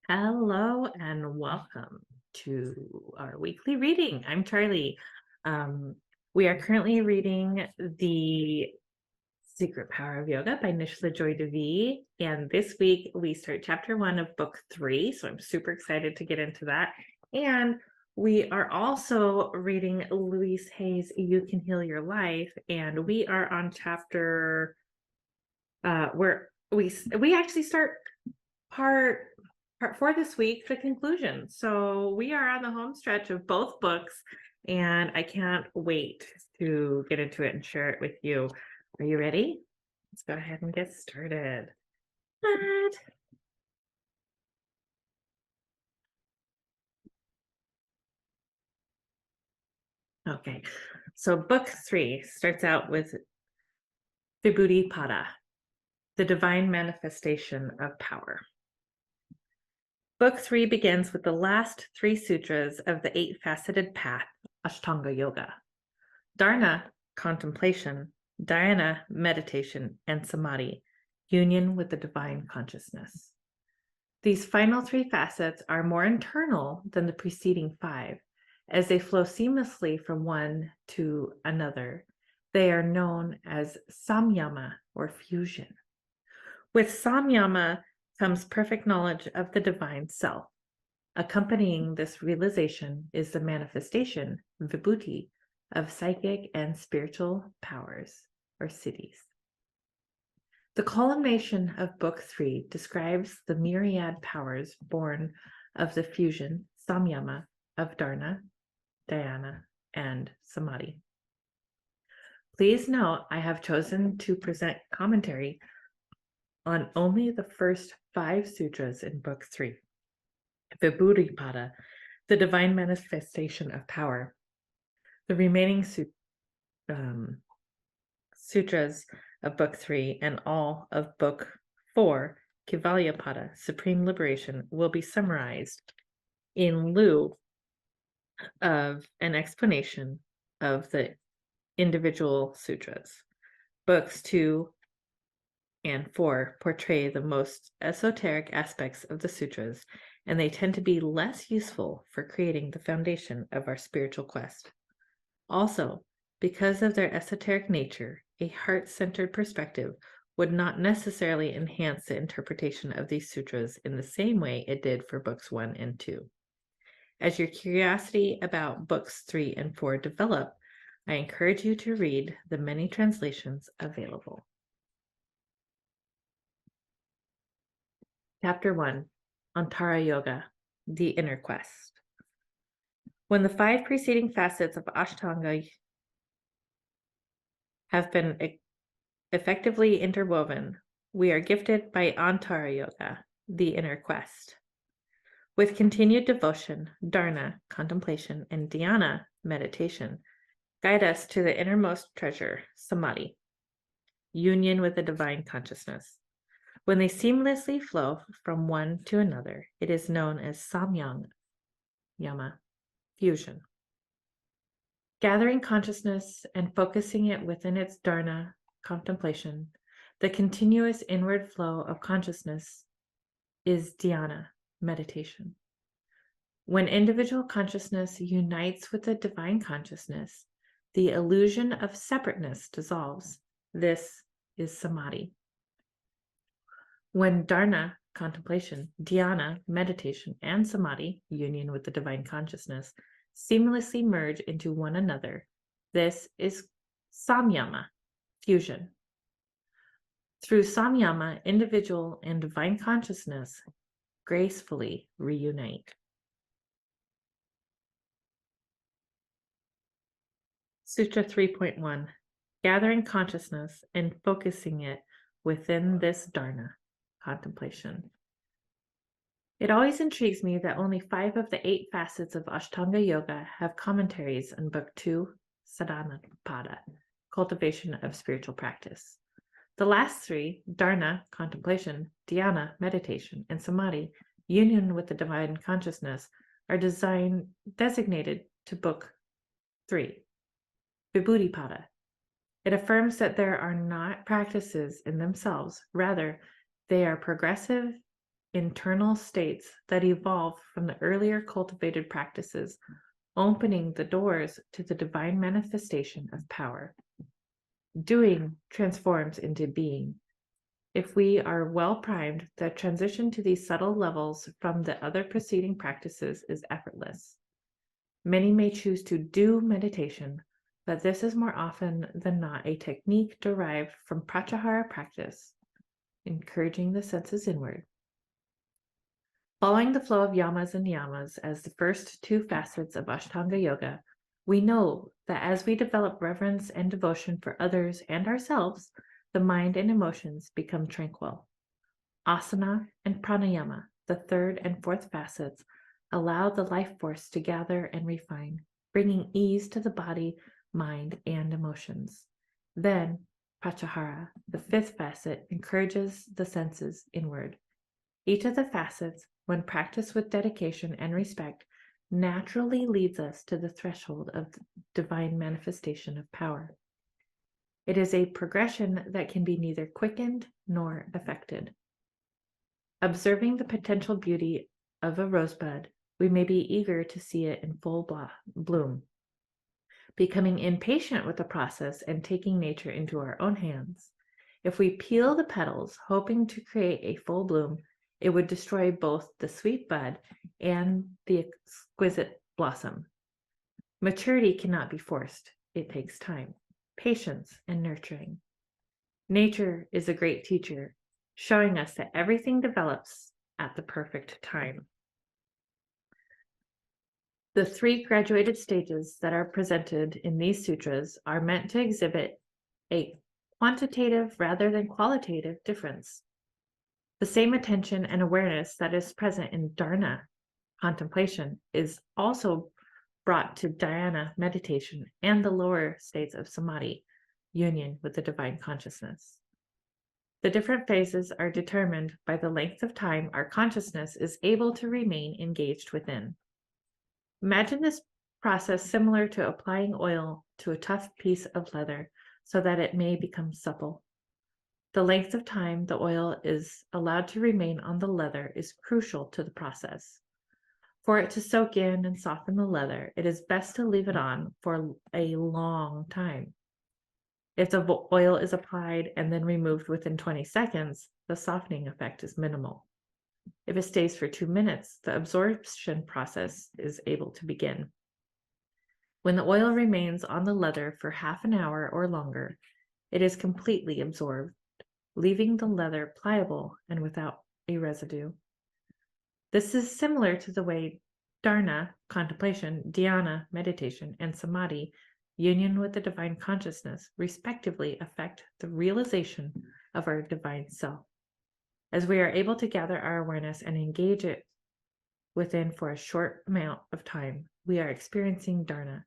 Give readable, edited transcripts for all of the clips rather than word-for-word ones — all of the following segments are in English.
Hello and welcome to our weekly reading. I'm Charlie. Um, we are currently reading The Secret Power of Yoga by Nischala Devi. And this week we start chapter 1 of book 3. So I'm super excited to get into that. And we are also reading Louise Hay's You Can Heal Your Life. And we are on chapter where we actually start part 4 this week, the conclusion. So we are on the home stretch of both books, and I can't wait to get into it and share it with you. Are you ready? Let's go ahead and get started. Okay, so book 3 starts out with Vibhuti Pada, the divine manifestation of power. Book 3 begins with the last 3 sutras of the 8-faceted path, Ashtanga Yoga. Dharana, contemplation, dhyana, meditation, and samadhi, union with the divine consciousness. These final 3 facets are more internal than the preceding 5, as they flow seamlessly from one to another. They are known as samyama, or fusion. With samyama comes perfect knowledge of the divine self. Accompanying this realization is the manifestation, vibhuti, of psychic and spiritual powers, or siddhis. The culmination of Book 3 describes the myriad powers born of the fusion, samyama, of dharana, dhyana, and samadhi. Please note, I have chosen to present commentary on only the first 5 sutras in Book 3. Vibhuti-pada, the divine manifestation of power. The remaining sutras of Book 3 and all of Book 4, Kaivalya-pada, Supreme Liberation, will be summarized in lieu of an explanation of the individual sutras. Books 2 and 4 portray the most esoteric aspects of the sutras, and they tend to be less useful for creating the foundation of our spiritual quest. Also, because of their esoteric nature, a heart-centered perspective would not necessarily enhance the interpretation of these sutras in the same way it did for books 1 and 2. As your curiosity about books 3 and 4 develop, I encourage you to read the many translations available. Chapter 1, Antara Yoga, the Inner Quest. When the 5 preceding facets of Ashtanga have been effectively interwoven, we are gifted by Antara Yoga, the Inner Quest. With continued devotion, dharana, contemplation, and dhyana, meditation, guide us to the innermost treasure, samadhi, union with the divine consciousness. When they seamlessly flow from one to another, it is known as samyama, fusion. Gathering consciousness and focusing it within its dharana, contemplation, the continuous inward flow of consciousness is dhyana, meditation. When individual consciousness unites with the divine consciousness, the illusion of separateness dissolves. This is samadhi. When dharana, contemplation, dhyana, meditation, and samadhi, union with the divine consciousness, seamlessly merge into one another, this is samyama, fusion. Through samyama, individual and divine consciousness gracefully reunite. Sutra 3.1, gathering consciousness and focusing it within this dharana, contemplation. It always intrigues me that only 5 of the 8 facets of Ashtanga Yoga have commentaries on Book 2, Sadhana Pada, cultivation of spiritual practice. The last 3, dharana, contemplation, dhyana, meditation, and samadhi, union with the divine consciousness, are designated to Book 3, Vibhuti Pada. It affirms that there are not practices in themselves, rather, they are progressive internal states that evolve from the earlier cultivated practices, opening the doors to the divine manifestation of power. Doing transforms into being. If we are well primed, the transition to these subtle levels from the other preceding practices is effortless. Many may choose to do meditation, but this is more often than not a technique derived from pratyahara practice, encouraging the senses inward. Following the flow of yamas and niyamas as the first two facets of Ashtanga Yoga, we know that as we develop reverence and devotion for others and ourselves, the mind and emotions become tranquil. Asana and pranayama, the third and fourth facets, allow the life force to gather and refine, bringing ease to the body, mind, and emotions. Then, pratyahara, the fifth facet, encourages the senses inward. Each of the facets, when practiced with dedication and respect, naturally leads us to the threshold of divine manifestation of power. It is a progression that can be neither quickened nor affected. Observing the potential beauty of a rosebud, we may be eager to see it in full bloom, becoming impatient with the process and taking nature into our own hands. If we peel the petals, hoping to create a full bloom, it would destroy both the sweet bud and the exquisite blossom. Maturity cannot be forced. It takes time, patience, and nurturing. Nature is a great teacher, showing us that everything develops at the perfect time. The three graduated stages that are presented in these sutras are meant to exhibit a quantitative rather than qualitative difference. The same attention and awareness that is present in dharana, contemplation, is also brought to dhyana, meditation, and the lower states of samadhi, union with the divine consciousness. The different phases are determined by the length of time our consciousness is able to remain engaged within. Imagine this process similar to applying oil to a tough piece of leather so that it may become supple. The length of time the oil is allowed to remain on the leather is crucial to the process. For it to soak in and soften the leather, it is best to leave it on for a long time. If the oil is applied and then removed within 20 seconds, the softening effect is minimal. If it stays for 2 minutes, the absorption process is able to begin. When the oil remains on the leather for half an hour or longer, it is completely absorbed, leaving the leather pliable and without a residue. This is similar to the way dharana, contemplation, dhyana, meditation, and samadhi, union with the divine consciousness, respectively affect the realization of our divine self. As we are able to gather our awareness and engage it within for a short amount of time, we are experiencing dharana.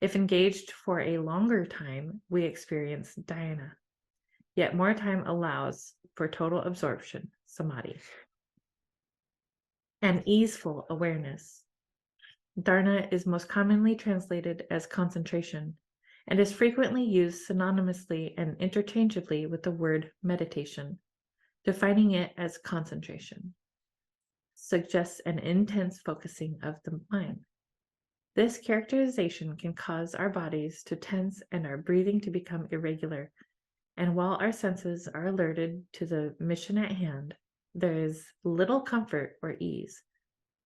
If engaged for a longer time, we experience dhyana. Yet more time allows for total absorption, samadhi, and easeful awareness. Dharana is most commonly translated as concentration and is frequently used synonymously and interchangeably with the word meditation. Defining it as concentration suggests an intense focusing of the mind. This characterization can cause our bodies to tense and our breathing to become irregular. And while our senses are alerted to the mission at hand, there is little comfort or ease.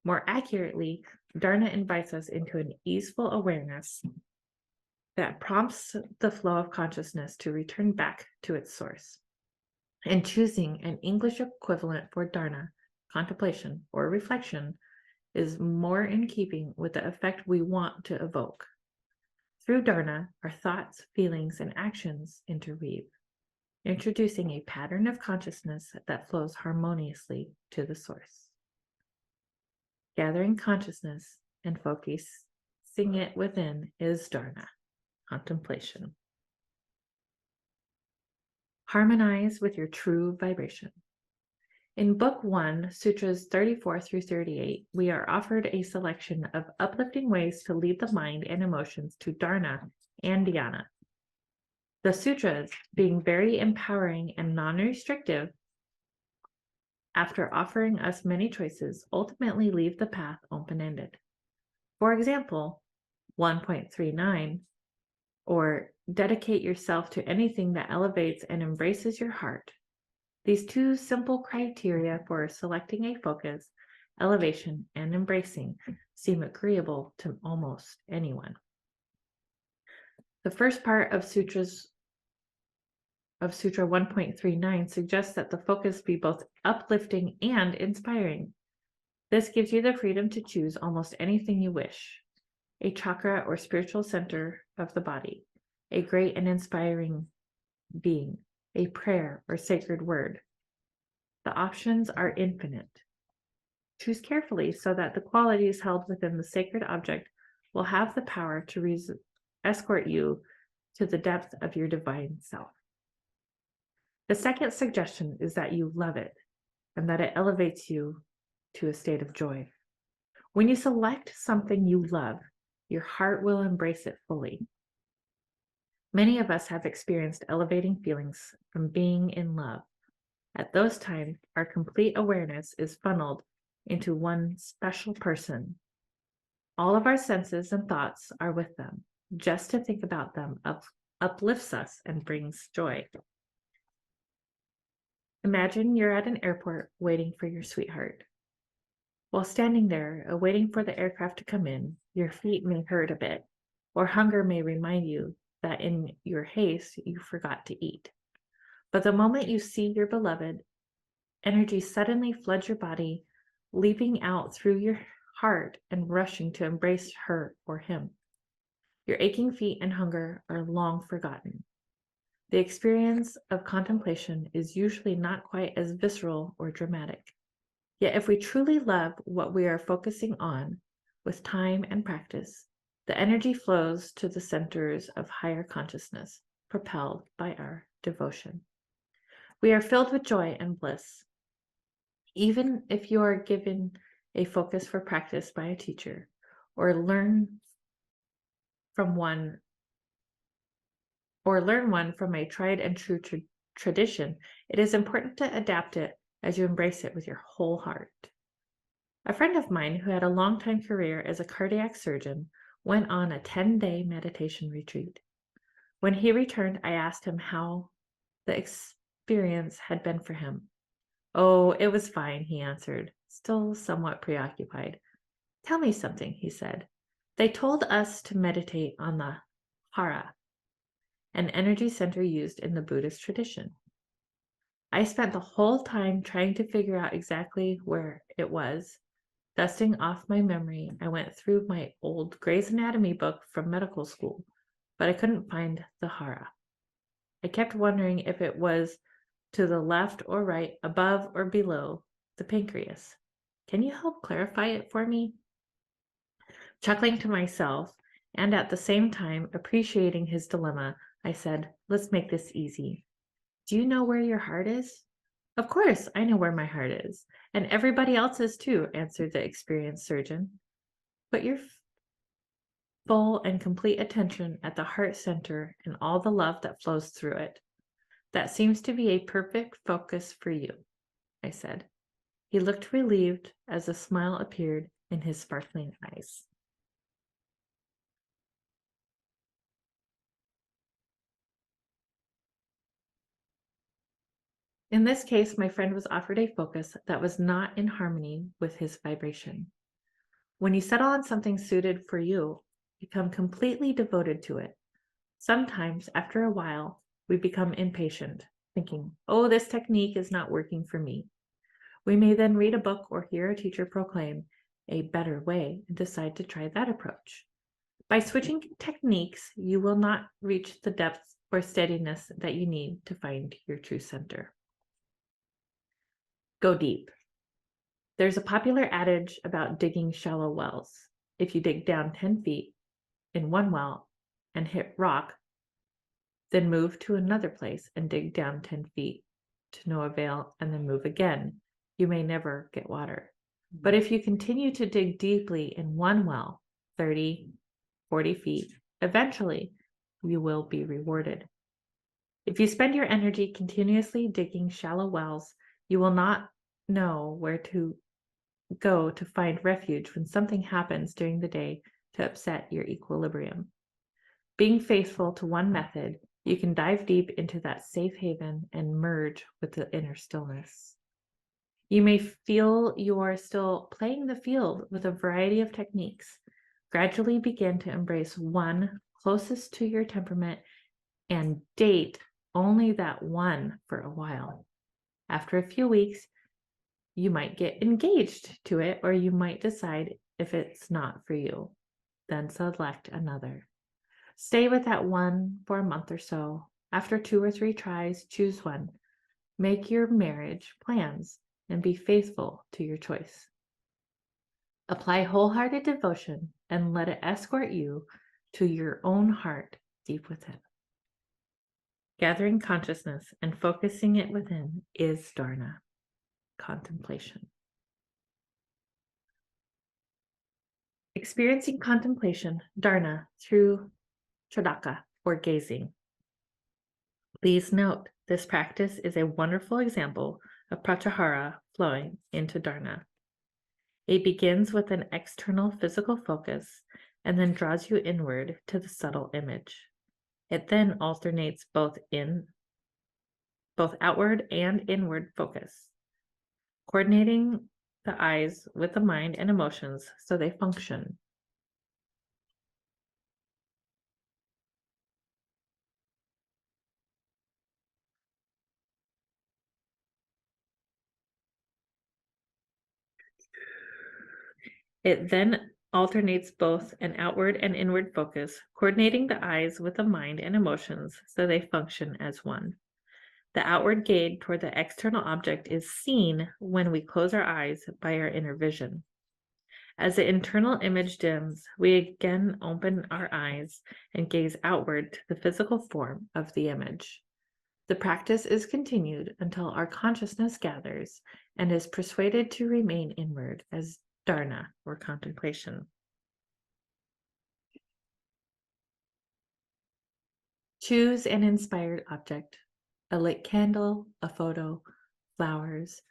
More accurately, dharana invites us into an easeful awareness that prompts the flow of consciousness to return back to its source. And choosing an English equivalent for dharana, contemplation, or reflection is more in keeping with the effect we want to evoke. Through dharana, our thoughts, feelings, and actions interweave, introducing a pattern of consciousness that flows harmoniously to the source. Gathering consciousness and focusing it within is dharana, contemplation. Harmonize with your true vibration. In Book 1, Sutras 34 through 38, we are offered a selection of uplifting ways to lead the mind and emotions to dharana and dhyana. The sutras, being very empowering and non-restrictive, after offering us many choices, ultimately leave the path open-ended. For example, 1.39, or dedicate yourself to anything that elevates and embraces your heart. These two simple criteria for selecting a focus, elevation, and embracing seem agreeable to almost anyone. The first part of Sutra 1.39 suggests that the focus be both uplifting and inspiring. This gives you the freedom to choose almost anything you wish: a chakra or spiritual center of the body, a great and inspiring being, a prayer or sacred word. The options are infinite. Choose carefully so that the qualities held within the sacred object will have the power to escort you to the depth of your divine self. The second suggestion is that you love it and that it elevates you to a state of joy. When you select something you love, your heart will embrace it fully. Many of us have experienced elevating feelings from being in love. At those times, our complete awareness is funneled into one special person. All of our senses and thoughts are with them. Just to think about them uplifts us and brings joy. Imagine you're at an airport waiting for your sweetheart. While standing there, waiting for the aircraft to come in, your feet may hurt a bit, or hunger may remind you that in your haste, you forgot to eat. But the moment you see your beloved, energy suddenly floods your body, leaping out through your heart and rushing to embrace her or him. Your aching feet and hunger are long forgotten. The experience of contemplation is usually not quite as visceral or dramatic. Yet if we truly love what we are focusing on, with time and practice, the energy flows to the centers of higher consciousness, propelled by our devotion. We are filled with joy and bliss. Even if you are given a focus for practice by a teacher, or learn one from a tried and true tradition, it is important to adapt it as you embrace it with your whole heart. A friend of mine who had a long-time career as a cardiac surgeon went on a 10-day meditation retreat. When he returned, I asked him how the experience had been for him. "Oh, it was fine," he answered, still somewhat preoccupied. "Tell me something," he said. "They told us to meditate on the Hara, an energy center used in the Buddhist tradition. I spent the whole time trying to figure out exactly where it was. Dusting off my memory, I went through my old Gray's Anatomy book from medical school, but I couldn't find the Hara. I kept wondering if it was to the left or right, above or below the pancreas. Can you help clarify it for me?" Chuckling to myself, and at the same time appreciating his dilemma, I said, "Let's make this easy. Do you know where your heart is?" "Of course, I know where my heart is, and everybody else's too," answered the experienced surgeon. "Put your full and complete attention at the heart center and all the love that flows through it. That seems to be a perfect focus for you," I said. He looked relieved as a smile appeared in his sparkling eyes. In this case, my friend was offered a focus that was not in harmony with his vibration. When you settle on something suited for you, become completely devoted to it. Sometimes, after a while, we become impatient, thinking, "Oh, this technique is not working for me." We may then read a book or hear a teacher proclaim a better way and decide to try that approach. By switching techniques, you will not reach the depth or steadiness that you need to find your true center. Go deep. There's a popular adage about digging shallow wells. If you dig down 10 feet in one well and hit rock, then move to another place and dig down 10 feet to no avail and then move again, you may never get water. But if you continue to dig deeply in one well, 30, 40 feet, eventually you will be rewarded. If you spend your energy continuously digging shallow wells, you will not know where to go to find refuge when something happens during the day to upset your equilibrium. Being faithful to one method, you can dive deep into that safe haven and merge with the inner stillness. You may feel you are still playing the field with a variety of techniques. Gradually begin to embrace one closest to your temperament and date only that one for a while. After a few weeks, you might get engaged to it, or you might decide if it's not for you. Then select another. Stay with that one for a month or so. After 2 or 3 tries, choose one. Make your marriage plans and be faithful to your choice. Apply wholehearted devotion and let it escort you to your own heart deep within. Gathering consciousness and focusing it within is dharana, contemplation. Experiencing contemplation, dharana, through tradaka, or gazing. Please note, this practice is a wonderful example of pratyahara flowing into dharana. It begins with an external physical focus and then draws you inward to the subtle image. It then alternates both outward and inward focus, coordinating the eyes with the mind and emotions so they function. It then alternates both an outward and inward focus, coordinating the eyes with the mind and emotions so they function as one. The outward gaze toward the external object is seen when we close our eyes by our inner vision. As the internal image dims, we again open our eyes and gaze outward to the physical form of the image. The practice is continued until our consciousness gathers and is persuaded to remain inward as dharana, or contemplation. Choose an inspired object, a lit candle, a photo, flowers,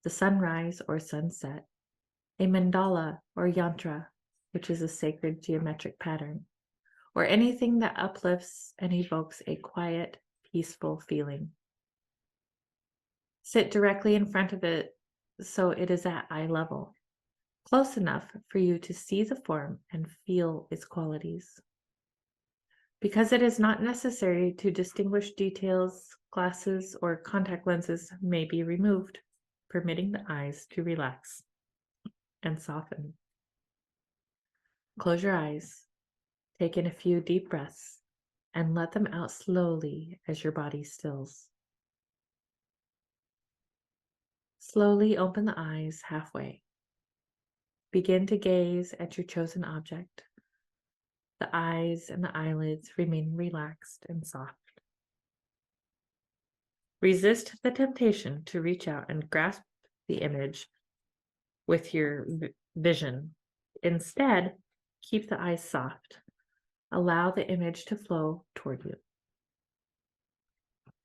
the sunrise or sunset, a mandala or yantra, which is a sacred geometric pattern, or anything that uplifts and evokes a quiet, peaceful feeling. Sit directly in front of it so it is at eye level, close enough for you to see the form and feel its qualities. Because it is not necessary to distinguish details, glasses or contact lenses may be removed, permitting the eyes to relax and soften. Close your eyes, take in a few deep breaths, and let them out slowly as your body stills. Slowly open the eyes halfway. Begin to gaze at your chosen object. The eyes and the eyelids remain relaxed and soft. Resist the temptation to reach out and grasp the image with your vision. Instead, keep the eyes soft. Allow the image to flow toward you.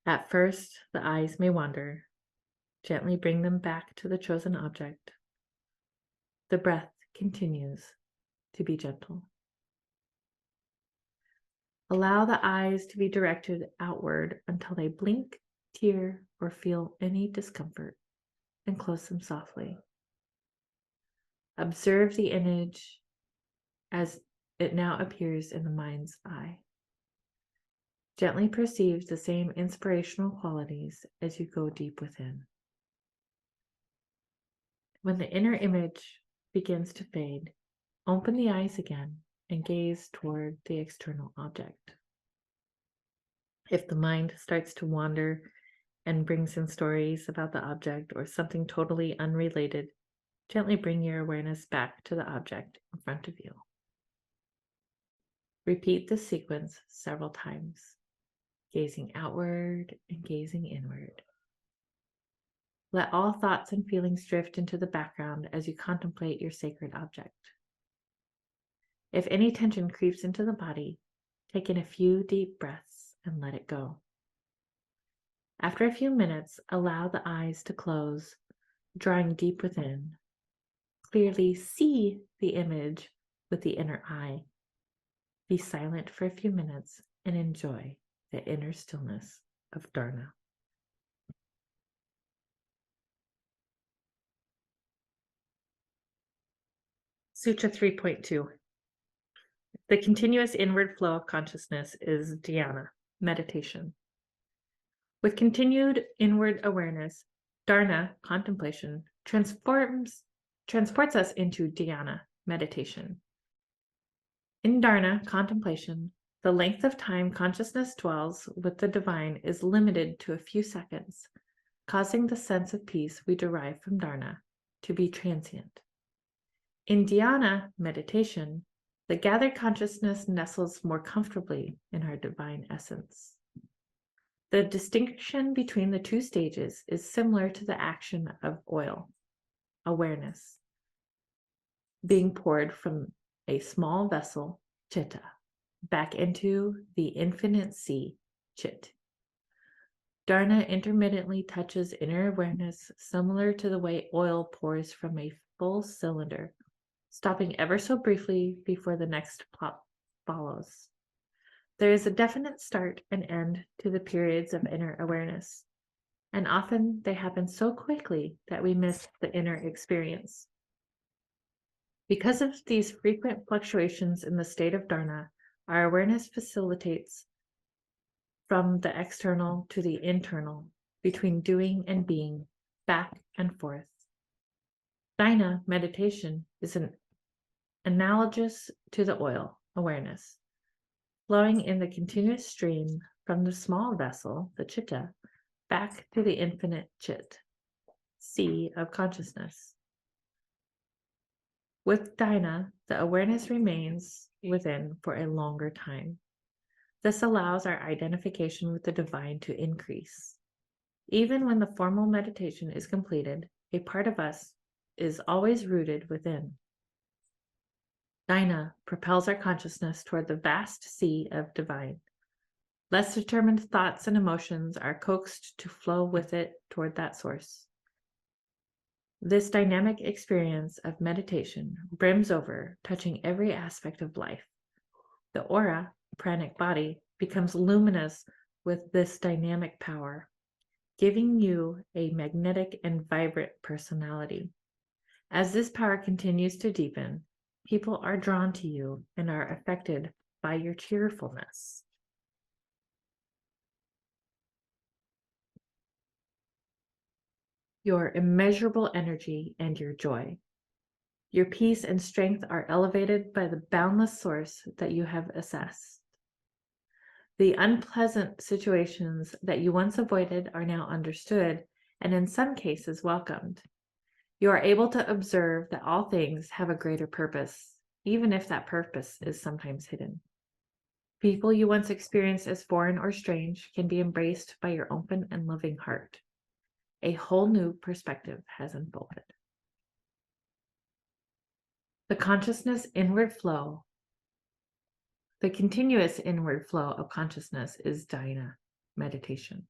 At first, the eyes may wander. Gently bring them back to the chosen object. The breath continues to be gentle. Allow the eyes to be directed outward until they blink, tear, or feel any discomfort, and close them softly. Observe the image as it now appears in the mind's eye. Gently perceive the same inspirational qualities as you go deep within. When the inner image begins to fade, open the eyes again and gaze toward the external object. If the mind starts to wander and brings in stories about the object or something totally unrelated, gently bring your awareness back to the object in front of you. Repeat this sequence several times, gazing outward and gazing inward. Let all thoughts and feelings drift into the background as you contemplate your sacred object. If any tension creeps into the body, take in a few deep breaths and let it go. After a few minutes, allow the eyes to close, drawing deep within. Clearly see the image with the inner eye. Be silent for a few minutes and enjoy the inner stillness of Dharna. Sutra 3.2. The continuous inward flow of consciousness is dhyana, meditation. With continued inward awareness, dharna, contemplation, transports us into dhyana, meditation. In dharna, contemplation, the length of time consciousness dwells with the divine is limited to a few seconds, causing the sense of peace we derive from dharna to be transient. In dhyana, meditation, the gathered consciousness nestles more comfortably in our divine essence. The distinction between the two stages is similar to the action of oil, awareness, being poured from a small vessel, chitta, back into the infinite sea, chit. Dharna intermittently touches inner awareness similar to the way oil pours from a full cylinder, stopping ever so briefly before the next plop follows. There is a definite start and end to the periods of inner awareness, and often they happen so quickly that we miss the inner experience. Because of these frequent fluctuations in the state of dharna, our awareness facilitates from the external to the internal, between doing and being, back and forth. Dhyana meditation is an analogous to the oil, awareness, flowing in the continuous stream from the small vessel, the chitta, back to the infinite chit, sea of consciousness. With dhyana, the awareness remains within for a longer time. This allows our identification with the divine to increase. Even when the formal meditation is completed, a part of us is always rooted within. Dhyana propels our consciousness toward the vast sea of divine. Less determined thoughts and emotions are coaxed to flow with it toward that source. This dynamic experience of meditation brims over, touching every aspect of life. The aura, pranic body, becomes luminous with this dynamic power, giving you a magnetic and vibrant personality. As this power continues to deepen, people are drawn to you and are affected by your cheerfulness. Your immeasurable energy and your joy. Your peace and strength are elevated by the boundless source that you have assessed. The unpleasant situations that you once avoided are now understood and in some cases welcomed. You are able to observe that all things have a greater purpose, even if that purpose is sometimes hidden. People you once experienced as foreign or strange can be embraced by your open and loving heart. A whole new perspective has unfolded. The consciousness inward flow, the continuous inward flow of consciousness is dhyana, meditation.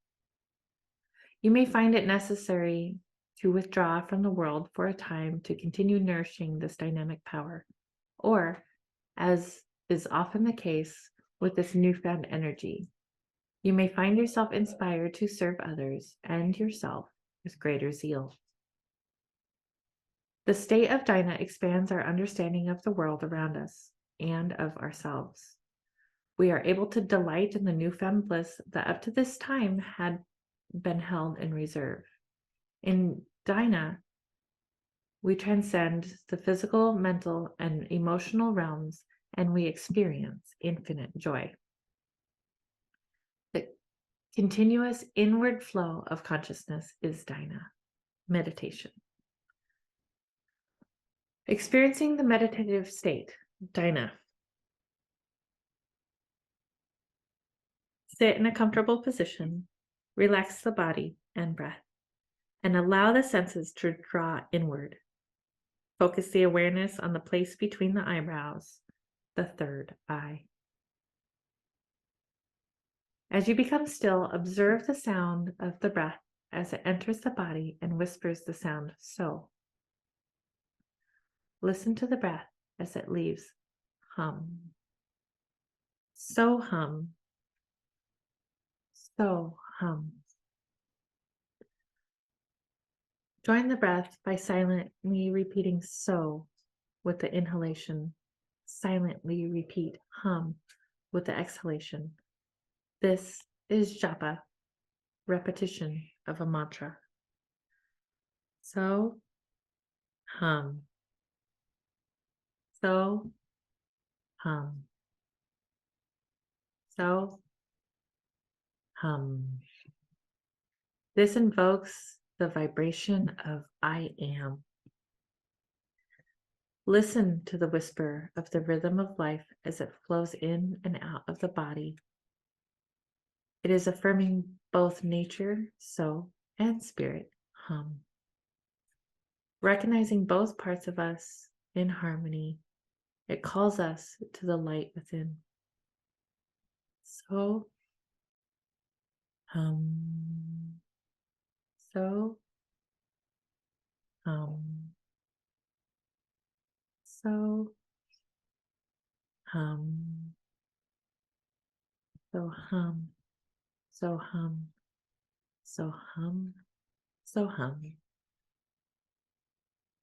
You may find it necessary to withdraw from the world for a time to continue nourishing this dynamic power, or, as is often the case with this newfound energy, you may find yourself inspired to serve others and yourself with greater zeal. The state of dhyana expands our understanding of the world around us and of ourselves. We are able to delight in the newfound bliss that up to this time had been held in reserve. In dhyana, we transcend the physical, mental, and emotional realms, and we experience infinite joy. The continuous inward flow of consciousness is dhyana, meditation. Experiencing the meditative state, dhyana. Sit in a comfortable position, relax the body and breath, and allow the senses to draw inward. Focus the awareness on the place between the eyebrows, the third eye. As you become still, observe the sound of the breath as it enters the body and whispers the sound so. Listen to the breath as it leaves. Hum. So hum. So hum. Join the breath by silently repeating so with the inhalation. Silently repeat hum with the exhalation. This is japa, repetition of a mantra. So hum. So hum. So hum. This invokes the vibration of I am. Listen to the whisper of the rhythm of life as it flows in and out of the body. It is affirming both nature, so, and spirit, hum. Recognizing both parts of us in harmony, it calls us to the light within. So, hum. So, hum. So, hum. So hum. So hum. So hum. So hum.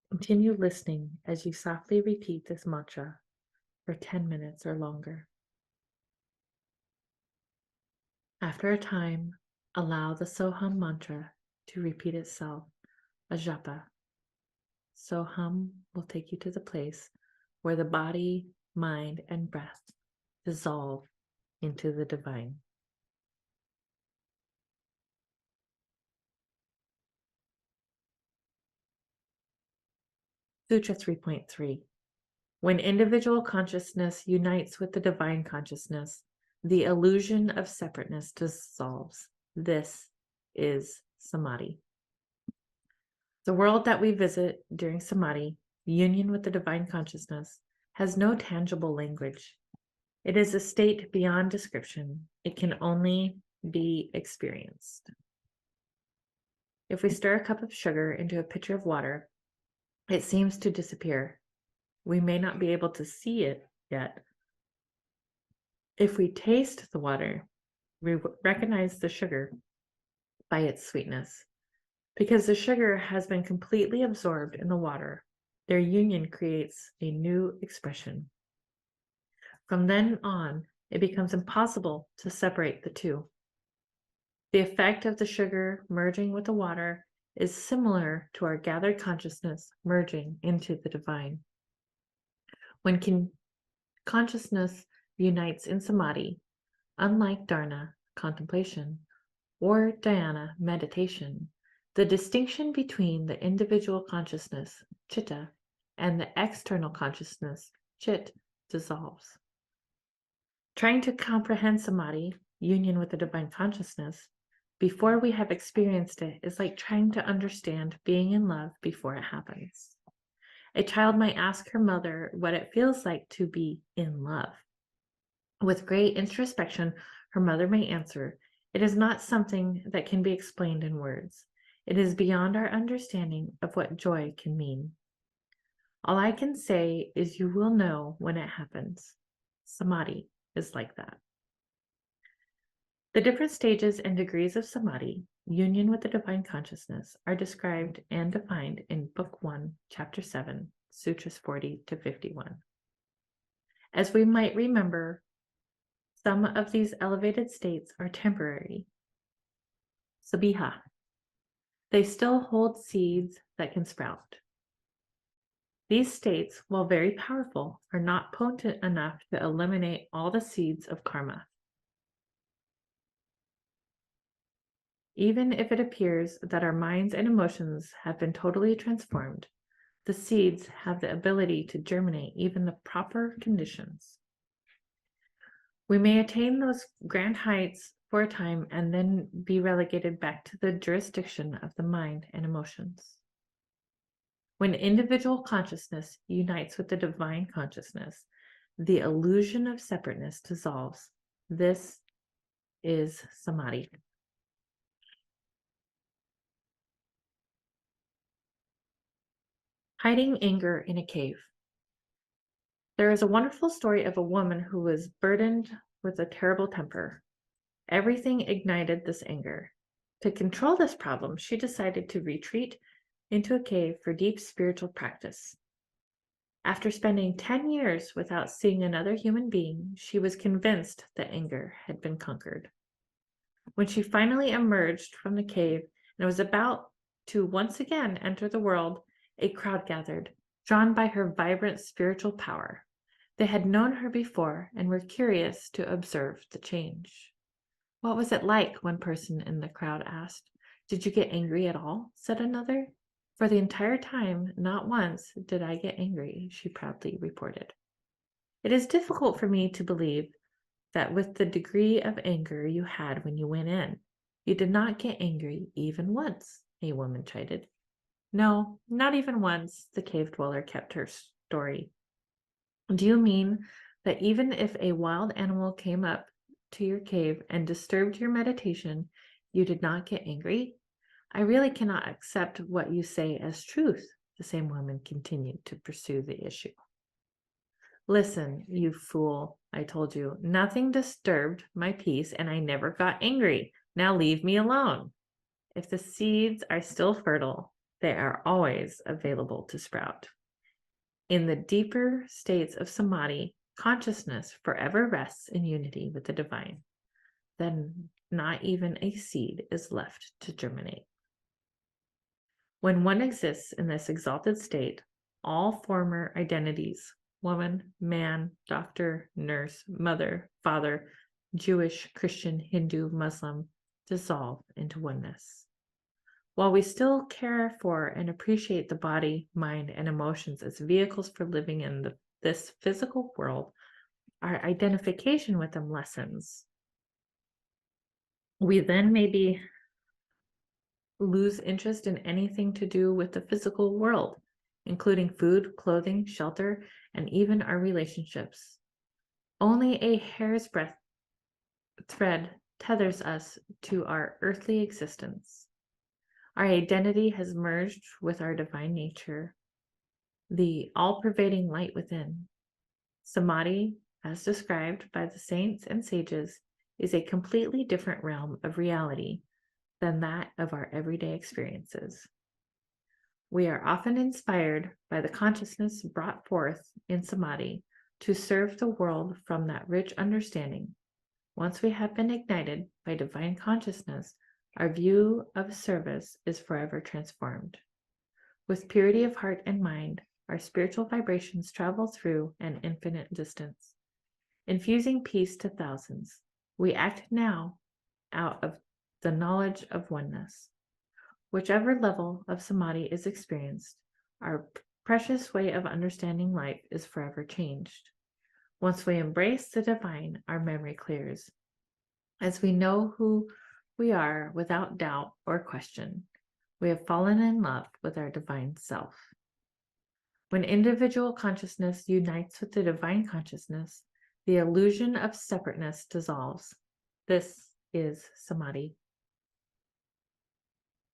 Continue listening as you softly repeat this mantra for 10 minutes or longer. After a time, allow the Soham mantra to repeat itself, a japa. Soham will take you to the place where the body, mind, and breath dissolve into the divine. Sutra 3.3. When individual consciousness unites with the divine consciousness, the illusion of separateness dissolves. This is samadhi. The world that we visit during samadhi, union with the divine consciousness, has no tangible language. It is a state beyond description. It can only be experienced. If we stir a cup of sugar into a pitcher of water, it seems to disappear. We may not be able to see it yet. If we taste the water, we recognize the sugar by its sweetness. Because the sugar has been completely absorbed in the water, their union creates a new expression. From then on, it becomes impossible to separate the two. The effect of the sugar merging with the water is similar to our gathered consciousness merging into the divine. When consciousness unites in samadhi, unlike dharana, contemplation, or dhyana, meditation, the distinction between the individual consciousness, chitta, and the external consciousness, chit, dissolves. Trying to comprehend samadhi, union with the divine consciousness, before we have experienced it is like trying to understand being in love before it happens. A child might ask her mother what it feels like to be in love. With great introspection, her mother may answer, "It is not something that can be explained in words. It is beyond our understanding of what joy can mean. All I can say is you will know when it happens." Samadhi is like that. The different stages and degrees of samadhi, union with the divine consciousness, are described and defined in Book 1, Chapter 7, Sutras 40 to 51. As we might remember, some of these elevated states are temporary. Sabiha. They still hold seeds that can sprout. These states, while very powerful, are not potent enough to eliminate all the seeds of karma. Even if it appears that our minds and emotions have been totally transformed, the seeds have the ability to germinate even the proper conditions. We may attain those grand heights for a time and then be relegated back to the jurisdiction of the mind and emotions. When individual consciousness unites with the divine consciousness, the illusion of separateness dissolves. This is samadhi. Hiding anger in a cave. There is a wonderful story of a woman who was burdened with a terrible temper. Everything ignited this anger. To control this problem, she decided to retreat into a cave for deep spiritual practice. After spending 10 years without seeing another human being, she was convinced that anger had been conquered. When she finally emerged from the cave and was about to once again enter the world, a crowd gathered, drawn by her vibrant spiritual power. They had known her before and were curious to observe the change. "What was it like?" one person in the crowd asked. "Did you get angry at all?" said another. "For the entire time, not once did I get angry," she proudly reported. "It is difficult for me to believe that with the degree of anger you had when you went in, you did not get angry even once," a woman chided. "No, not even once," the cave dweller kept her story. "Do you mean that even if a wild animal came up to your cave and disturbed your meditation, you did not get angry? I really cannot accept what you say as truth," the same woman continued to pursue the issue. "Listen, you fool, I told you, nothing disturbed my peace and I never got angry. Now leave me alone. If the seeds are still fertile, they are always available to sprout. In the deeper states of samadhi, consciousness forever rests in unity with the divine. Then not even a seed is left to germinate. When one exists in this exalted state, all former identities, woman, man, doctor, nurse, mother, father, Jewish, Christian, Hindu, Muslim, dissolve into oneness. While we still care for and appreciate the body, mind, and emotions as vehicles for living in this physical world, our identification with them lessens. We then maybe lose interest in anything to do with the physical world, including food, clothing, shelter, and even our relationships. Only a hair's breadth thread tethers us to our earthly existence. Our identity has merged with our divine nature, the all-pervading light within. Samadhi, as described by the saints and sages, is a completely different realm of reality than that of our everyday experiences. We are often inspired by the consciousness brought forth in Samadhi to serve the world from that rich understanding. Once we have been ignited by divine consciousness, our view of service is forever transformed. With purity of heart and mind, our spiritual vibrations travel through an infinite distance, infusing peace to thousands. We act now out of the knowledge of oneness. Whichever level of samadhi is experienced, our precious way of understanding life is forever changed. Once we embrace the divine, our memory clears, as we know who we are without doubt or question. We have fallen in love with our divine self. When individual consciousness unites with the divine consciousness, the illusion of separateness dissolves. This is samadhi.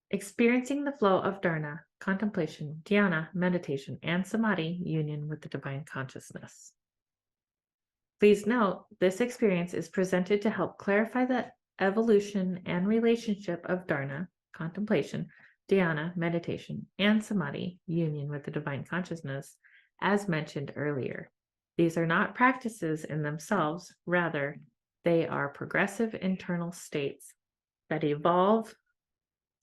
Experiencing the flow of dharana, contemplation, dhyana, meditation, and samadhi, union with the divine consciousness. Please note, this experience is presented to help clarify the evolution and relationship of dharana, contemplation, dhyana, meditation, and samadhi, union with the divine consciousness, as mentioned earlier. These are not practices in themselves, rather, they are progressive internal states that evolve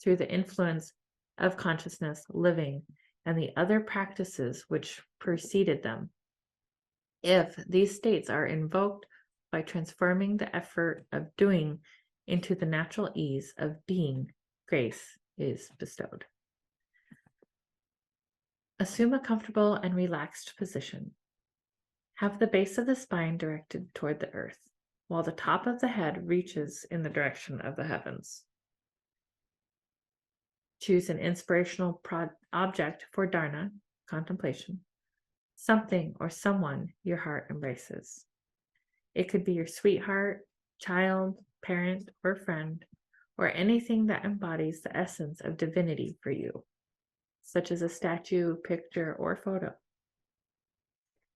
through the influence of consciousness living and the other practices which preceded them. If these states are invoked by transforming the effort of doing into the natural ease of being, grace is bestowed. Assume a comfortable and relaxed position. Have the base of the spine directed toward the earth, while the top of the head reaches in the direction of the heavens. Choose an inspirational object for dharana, contemplation, something or someone your heart embraces. It could be your sweetheart, child, parent, or friend, or anything that embodies the essence of divinity for you. such as a statue, picture, or photo.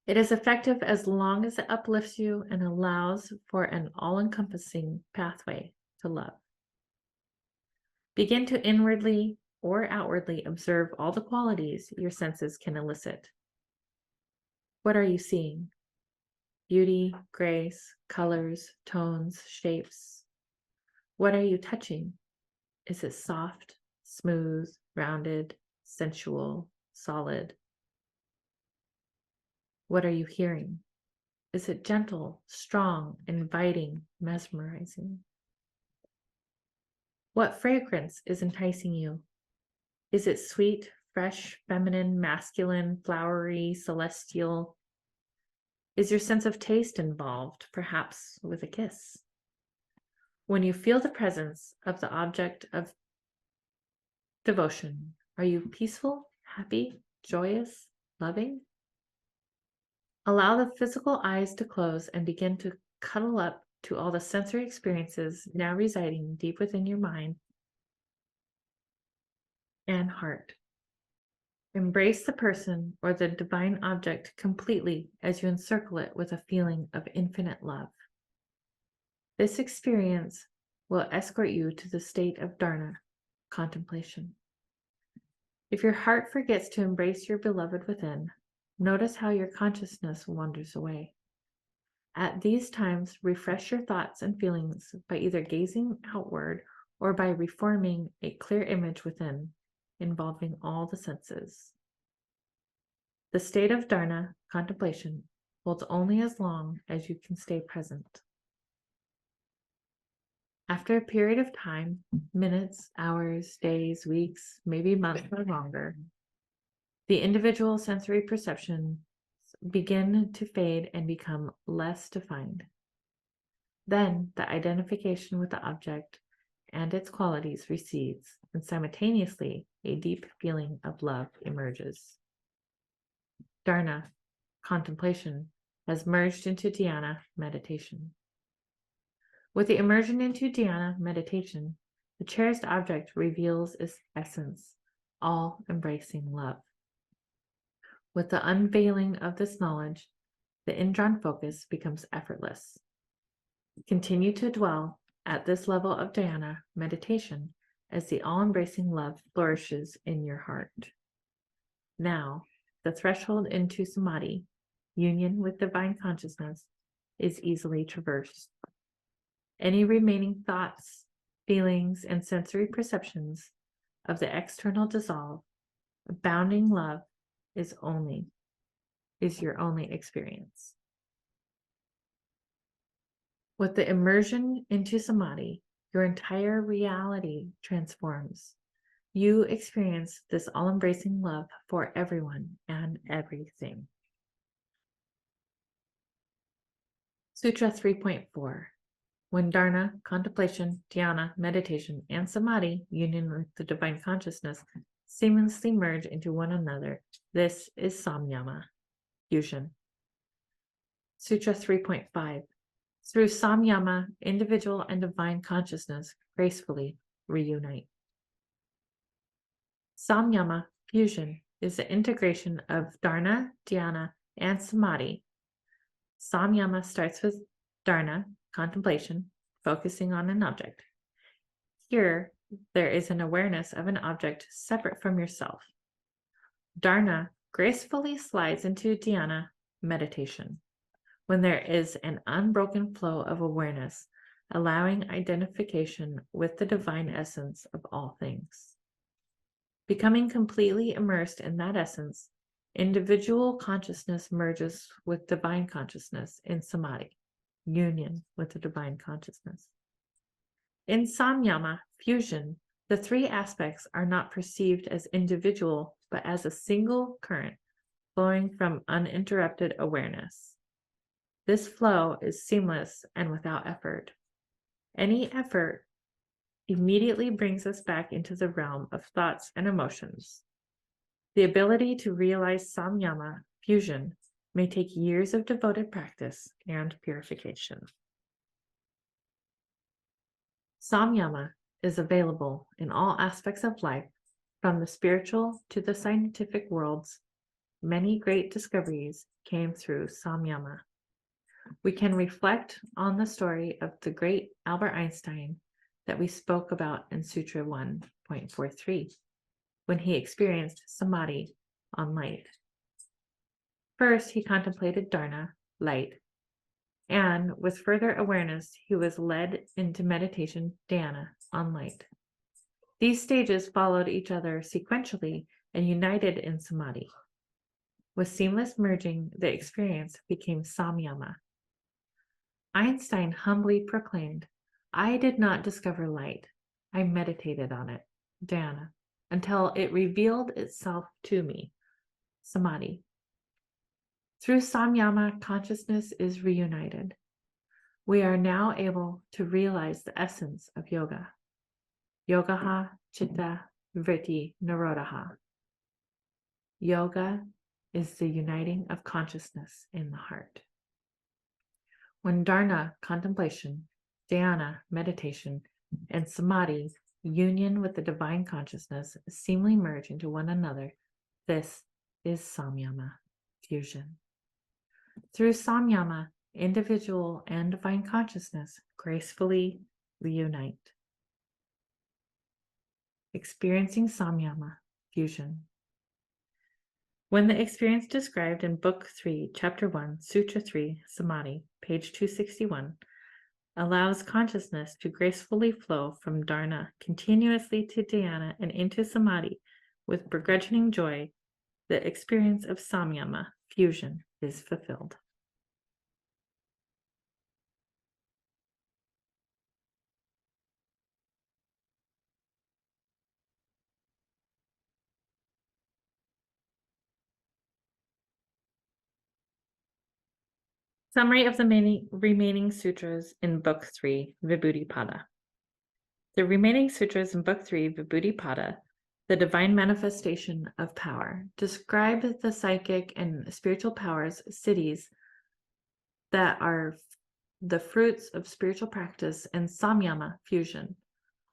It is effective as long as it uplifts you and allows for an all-encompassing pathway to love. Begin to inwardly or outwardly observe all the qualities your senses can elicit. What are you seeing? Beauty, grace, colors, tones, shapes. What are you touching? Is it soft, smooth, rounded, sensual, solid? What are you hearing? Is it gentle, strong, inviting, mesmerizing? What fragrance is enticing you? Is it sweet, fresh, feminine, masculine, flowery, celestial? Is your sense of taste involved, perhaps with a kiss? When you feel the presence of the object of devotion, are you peaceful, happy, joyous, loving? Allow the physical eyes to close and begin to cuddle up to all the sensory experiences now residing deep within your mind and heart. Embrace the person or the divine object completely as you encircle it with a feeling of infinite love. This experience will escort you to the state of dharana, contemplation. If your heart forgets to embrace your beloved within, notice how your consciousness wanders away. At these times, refresh your thoughts and feelings by either gazing outward or by reforming a clear image within, involving all the senses. The state of dharana, contemplation, holds only as long as you can stay present. After a period of time, minutes, hours, days, weeks, maybe months or longer, the individual sensory perceptions begin to fade and become less defined. Then the identification with the object and its qualities recedes, and simultaneously a deep feeling of love emerges. Dharana, contemplation, has merged into dhyana, meditation. With the immersion into dhyana, meditation, the cherished object reveals its essence, all-embracing love. With the unveiling of this knowledge, the indrawn focus becomes effortless. Continue to dwell at this level of dhyana meditation as the all-embracing love flourishes in your heart. Now, the threshold into samadhi, union with divine consciousness, is easily traversed. Any remaining thoughts, feelings, and sensory perceptions of the external dissolve. Abounding love is your only experience. With the immersion into samadhi, your entire reality transforms. You experience this all-embracing love for everyone and everything. Sutra 3.4. When dharana, contemplation, dhyana, meditation, and samadhi, union with the divine consciousness, seamlessly merge into one another, this is samyama, fusion. Sutra 3.5. Through samyama, individual and divine consciousness gracefully reunite. Samyama, fusion, is the integration of dharana, dhyana, and samadhi. Samyama starts with dharana, contemplation, focusing on an object. Here, there is an awareness of an object separate from yourself. Dharana gracefully slides into dhyana, meditation, when there is an unbroken flow of awareness, allowing identification with the divine essence of all things. Becoming completely immersed in that essence, individual consciousness merges with divine consciousness in samadhi, union with the divine consciousness. In samyama, fusion, the three aspects are not perceived as individual, but as a single current flowing from uninterrupted awareness. This flow is seamless and without effort. Any effort immediately brings us back into the realm of thoughts and emotions. The ability to realize samyama, fusion, may take years of devoted practice and purification. Samyama is available in all aspects of life From the spiritual to the scientific worlds, many great discoveries came through Samyama. We can reflect on the story of the great Albert Einstein that we spoke about in Sutra 1.43, when he experienced samadhi on light. First, he contemplated dharana, light, and with further awareness, he was led into meditation dhyana on light. These stages followed each other sequentially and united in samadhi. With seamless merging, the experience became samyama. Einstein humbly proclaimed, "I did not discover light. I meditated on it, dhyana, until it revealed itself to me, samadhi." Through samyama, consciousness is reunited. We are now able to realize the essence of yoga. Yogaha chitta vritti nirodha. Yoga is the uniting of consciousness in the heart. When dharana, contemplation, dhyana, meditation, and samadhi, union with the divine consciousness, seamlessly merge into one another, this is samyama, fusion. Through samyama, individual and divine consciousness gracefully reunite. Experiencing samyama, fusion. When the experience described in Book 3, Chapter 1, Sutra 3, Samadhi, page 261, allows consciousness to gracefully flow from dharana continuously to dhyana and into samadhi with begrudging joy, the experience of samyama, fusion, is fulfilled. Summary of the remaining sutras in Book 3, Vibhuti-pada. The remaining sutras in Book 3, Vibhuti-pada, the divine manifestation of power, describe the psychic and spiritual powers, siddhis, that are the fruits of spiritual practice and samyama, fusion.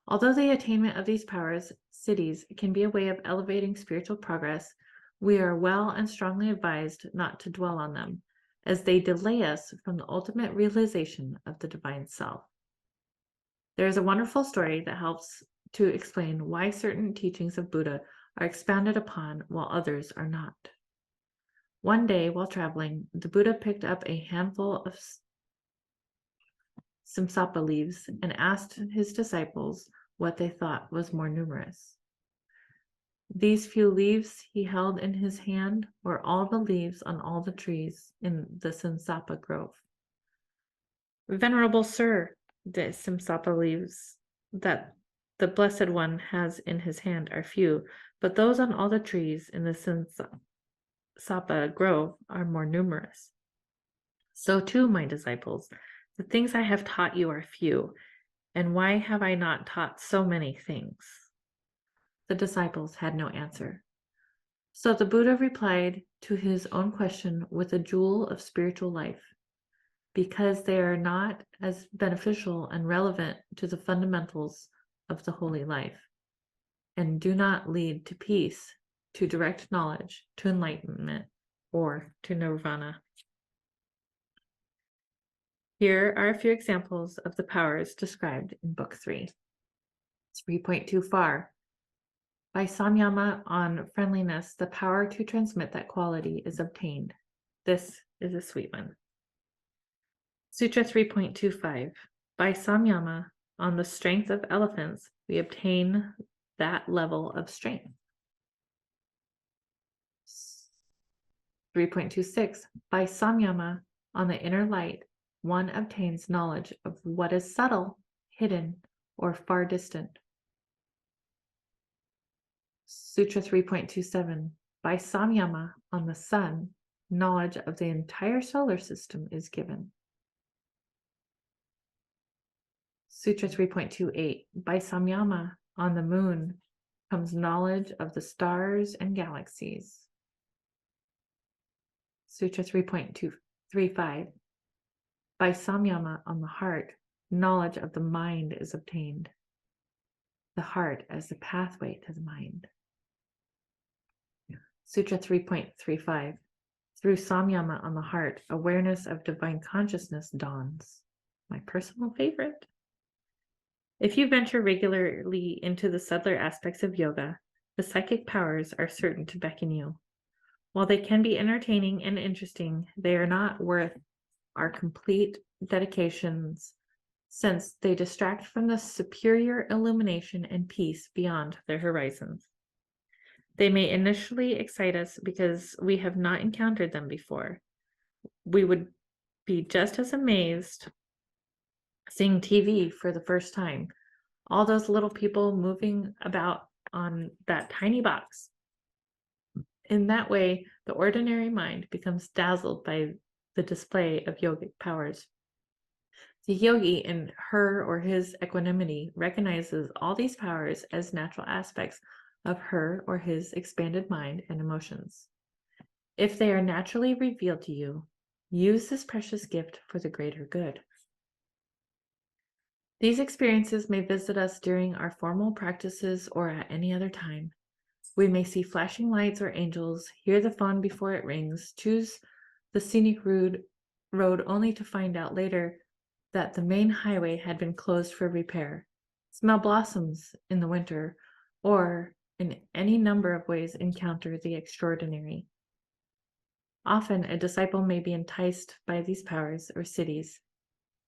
Although the attainment of these powers, siddhis, can be a way of elevating spiritual progress, we are well and strongly advised not to dwell on them, as they delay us from the ultimate realization of the divine self. There is a wonderful story that helps to explain why certain teachings of Buddha are expounded upon while others are not. One day, while traveling, the Buddha picked up a handful of simsapa leaves and asked his disciples what they thought was more numerous. These few leaves he held in his hand were all the leaves on all the trees in the simsapa grove. Venerable Sir, the simsapa leaves that the Blessed One has in his hand are few, but those on all the trees in the simsapa grove are more numerous. So too, my disciples, the things I have taught you are few, and why have I not taught so many things? The disciples had no answer. So the Buddha replied to his own question with a jewel of spiritual life, because they are not as beneficial and relevant to the fundamentals of the holy life, and do not lead to peace, to direct knowledge, to enlightenment, or to nirvana. Here are a few examples of the powers described in Book 3. 3.24. By samyama on friendliness, the power to transmit that quality is obtained. This is a sweet one. Sutra 3.25. By samyama on the strength of elephants, we obtain that level of strength. 3.26. By samyama on the inner light, one obtains knowledge of what is subtle, hidden, or far distant. Sutra 3.27. By samyama on the sun, knowledge of the entire solar system is given. Sutra 3.28. By samyama on the moon comes knowledge of the stars and galaxies. Sutra 3.235. By samyama on the heart, knowledge of the mind is obtained. The heart as the pathway to the mind. Sutra 3.35. Through samyama on the heart, awareness of divine consciousness dawns. My personal favorite. If you venture regularly into the subtler aspects of yoga, the psychic powers are certain to beckon you. While they can be entertaining and interesting, they are not worth our complete dedications, since they distract from the superior illumination and peace beyond their horizons. They may initially excite us because we have not encountered them before. We would be just as amazed seeing TV for the first time. All those little people moving about on that tiny box. In that way, the ordinary mind becomes dazzled by the display of yogic powers. The yogi, in her or his equanimity, recognizes all these powers as natural aspects of her or his expanded mind and emotions. If they are naturally revealed to you, use this precious gift for the greater good. These experiences may visit us during our formal practices or at any other time. We may see flashing lights or angels, hear the phone before it rings, choose the scenic road only to find out later that the main highway had been closed for repair, smell blossoms in the winter, or in any number of ways encounter the extraordinary. Often a disciple may be enticed by these powers or cities.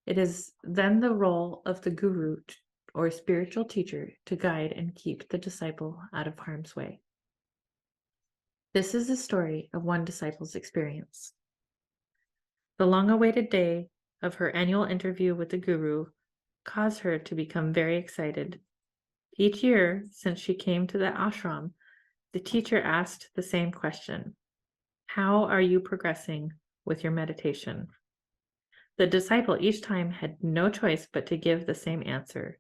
It is then the role of the guru or spiritual teacher to guide and keep the disciple out of harm's way. This is the story of one disciple's experience. The long-awaited day of her annual interview with the guru caused her to become very excited. Each year, since she came to the ashram, the teacher asked the same question: how are you progressing with your meditation? The disciple each time had no choice but to give the same answer: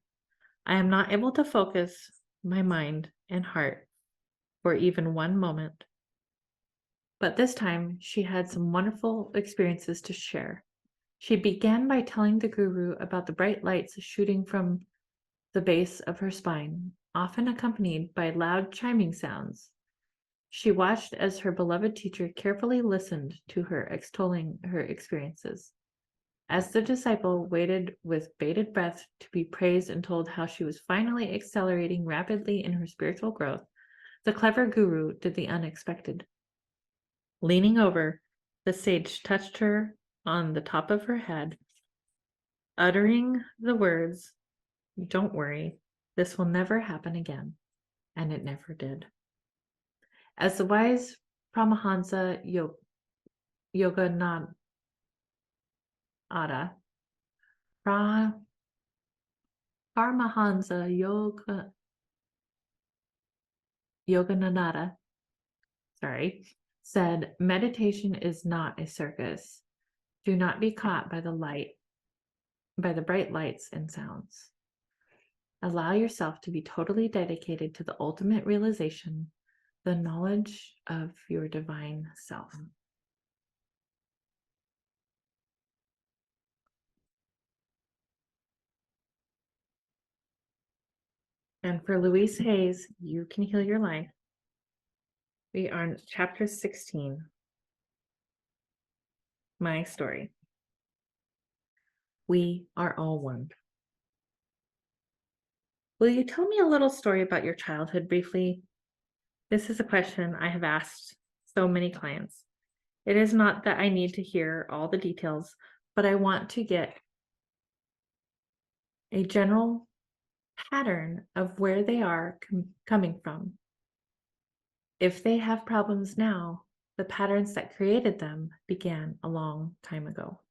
I am not able to focus my mind and heart for even one moment. But this time she had some wonderful experiences to share. She began by telling the guru about the bright lights shooting from the base of her spine, often accompanied by loud chiming sounds. She watched as her beloved teacher carefully listened to her extolling her experiences. As the disciple waited with bated breath to be praised and told how she was finally accelerating rapidly in her spiritual growth, the clever guru did the unexpected. Leaning over, the sage touched her on the top of her head, uttering the words, "Don't worry, this will never happen again." And it never did. As the wise Paramahansa Yogananda Yogananda said, meditation is not a circus. Do not be caught by the bright lights and sounds. Allow yourself to be totally dedicated to the ultimate realization, the knowledge of your divine self. And for Louise Hayes, You Can Heal Your Life, we are on chapter 16, My Story. We are all one. Will you tell me a little story about your childhood briefly? This is a question I have asked so many clients. It is not that I need to hear all the details, but I want to get a general pattern of where they are coming from. If they have problems now, the patterns that created them began a long time ago.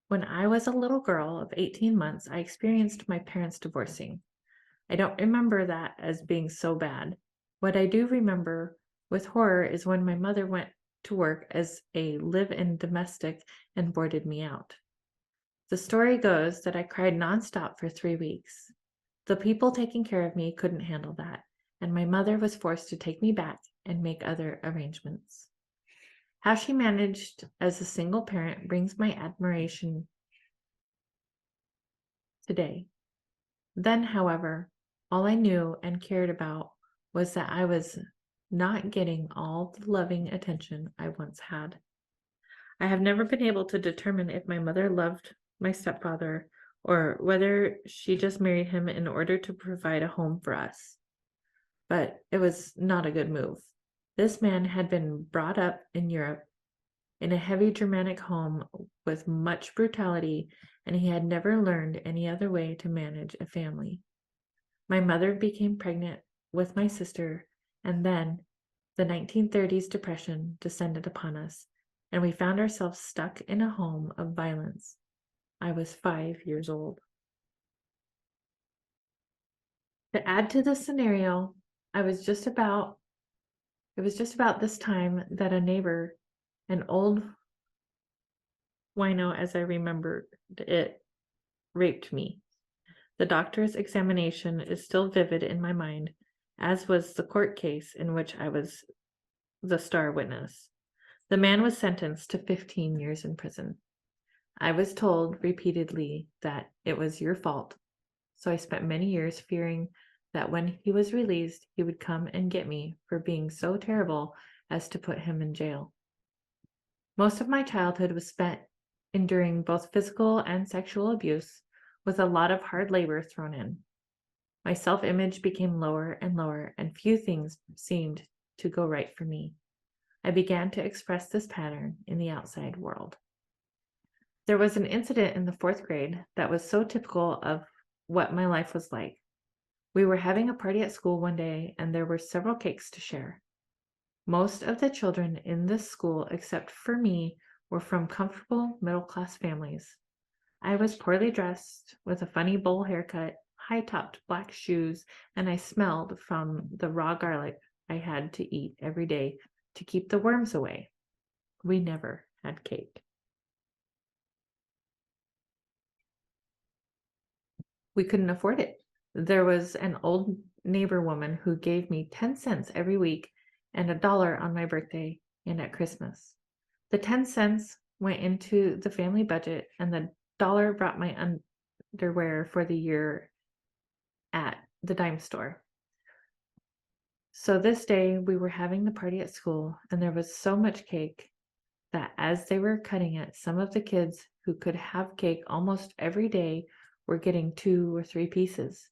When I was a little girl of 18 months, I experienced my parents divorcing. I don't remember that as being so bad. What I do remember with horror is when my mother went to work as a live-in domestic and boarded me out. The story goes that I cried nonstop for 3 weeks. The people taking care of me couldn't handle that, and my mother was forced to take me back and make other arrangements. How she managed as a single parent brings my admiration today. Then, however, all I knew and cared about was that I was not getting all the loving attention I once had. I have never been able to determine if my mother loved my stepfather or whether she just married him in order to provide a home for us. But it was not a good move. This man had been brought up in Europe in a heavy Germanic home with much brutality, and he had never learned any other way to manage a family. My mother became pregnant with my sister, and then the 1930s depression descended upon us, and we found ourselves stuck in a home of violence. I was 5 years old. To add to the scenario, it was just about this time that a neighbor, an old wino as I remembered it, raped me. The doctor's examination is still vivid in my mind, as was the court case in which I was the star witness. The man was sentenced to 15 years in prison. I was told repeatedly that it was your fault, so I spent many years fearing that when he was released, he would come and get me for being so terrible as to put him in jail. Most of my childhood was spent enduring both physical and sexual abuse, with a lot of hard labor thrown in. My self-image became lower and lower, and few things seemed to go right for me. I began to express this pattern in the outside world. There was an incident in the 4th grade that was so typical of what my life was like. We were having a party at school one day, and there were several cakes to share. Most of the children in this school, except for me, were from comfortable middle-class families. I was poorly dressed, with a funny bowl haircut, high-topped black shoes, and I smelled from the raw garlic I had to eat every day to keep the worms away. We never had cake. We couldn't afford it. There was an old neighbor woman who gave me 10 cents every week and $1 on my birthday and at Christmas. The 10 cents went into the family budget, and the $1 brought my underwear for the year at the dime store. So this day we were having the party at school, and there was so much cake that as they were cutting it, some of the kids who could have cake almost every day were getting 2 or 3 pieces.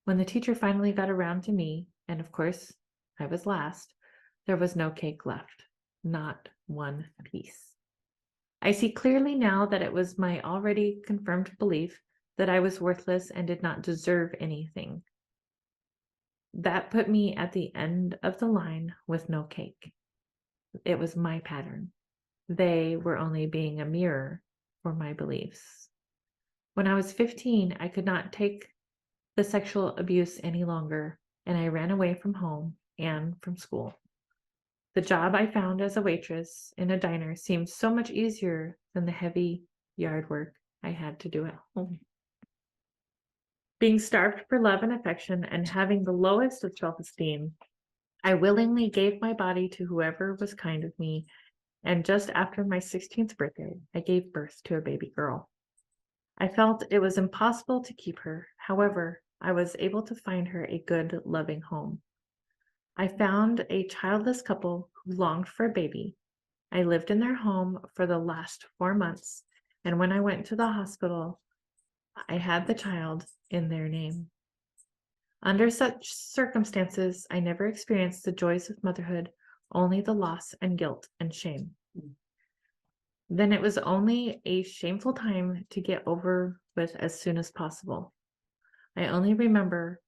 When the teacher finally got around to me, and of course I was last, there was no cake left, not one piece. I see clearly now that it was my already confirmed belief that I was worthless and did not deserve anything. That put me at the end of the line with no cake. It was my pattern. They were only being a mirror for my beliefs. When I was 15, I could not take the sexual abuse any longer, and I ran away from home and from school. The job I found as a waitress in a diner seemed so much easier than the heavy yard work I had to do at home. Being starved for love and affection and having the lowest of self-esteem, I willingly gave my body to whoever was kind of me, and just after my 16th birthday, I gave birth to a baby girl. I felt it was impossible to keep her. However, I was able to find her a good, loving home. I found a childless couple who longed for a baby. I lived in their home for the last 4 months, and when I went to the hospital, I had the child in their name. Under such circumstances, I never experienced the joys of motherhood, only the loss and guilt and shame. Then it was only a shameful time to get over with as soon as possible. I only remember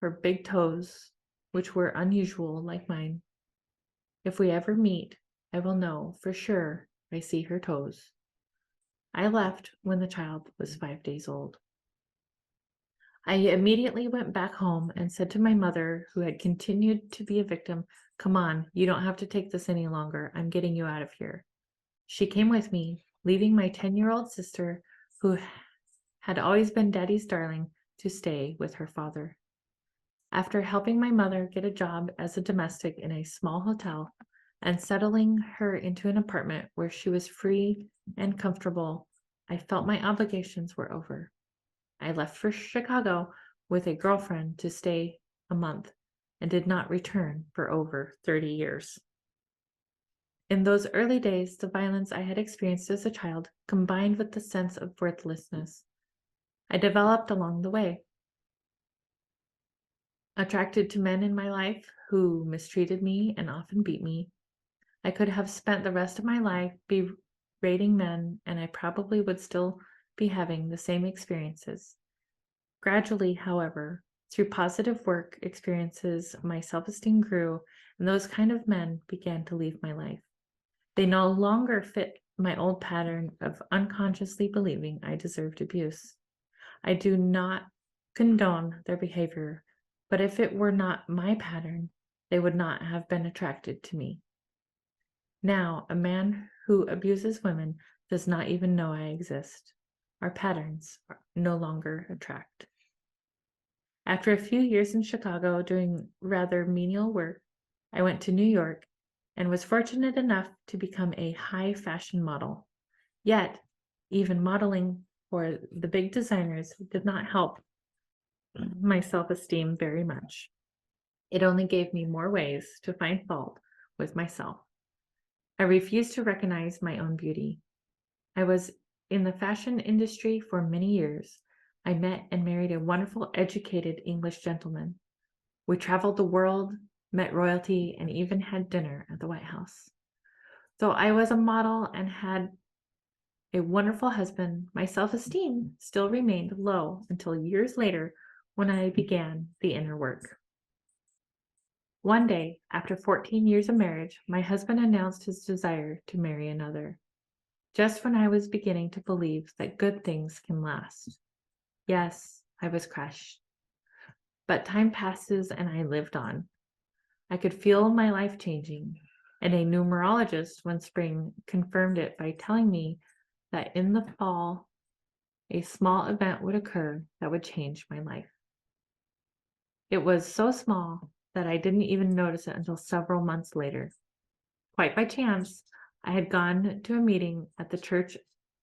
her big toes, which were unusual like mine. If we ever meet, I will know for sure I see her toes. I left when the child was 5 days old. I immediately went back home and said to my mother, who had continued to be a victim, "Come on, you don't have to take this any longer. I'm getting you out of here." She came with me, leaving my 10-year-old sister, who had always been Daddy's darling, to stay with her father. After helping my mother get a job as a domestic in a small hotel and settling her into an apartment where she was free and comfortable, I felt my obligations were over. I left for Chicago with a girlfriend to stay a month, and did not return for over 30 years. In those early days, the violence I had experienced as a child combined with the sense of worthlessness I developed along the way. Attracted to men in my life who mistreated me and often beat me, I could have spent the rest of my life berating men, and I probably would still be having the same experiences. Gradually, however, through positive work experiences, my self-esteem grew, and those kind of men began to leave my life. They no longer fit my old pattern of unconsciously believing I deserved abuse. I do not condone their behavior, but if it were not my pattern, they would not have been attracted to me. Now, a man who abuses women does not even know I exist. Our patterns no longer attract. After a few years in Chicago doing rather menial work, I went to New York and was fortunate enough to become a high fashion model. Yet, even modeling for the big designers did not help my self-esteem very much. It only gave me more ways to find fault with myself. I refused to recognize my own beauty. I was in the fashion industry for many years. I met and married a wonderful, educated English gentleman. We traveled the world, met royalty, and even had dinner at the White House. Though I was a model and had a wonderful husband, my self-esteem still remained low until years later when I began the inner work. One day, after 14 years of marriage, my husband announced his desire to marry another, just when I was beginning to believe that good things can last. Yes, I was crushed. But time passes and I lived on. I could feel my life changing, and a numerologist one spring confirmed it by telling me that in the fall, a small event would occur that would change my life. It was so small that I didn't even notice it until several months later. Quite by chance, I had gone to a meeting at the Church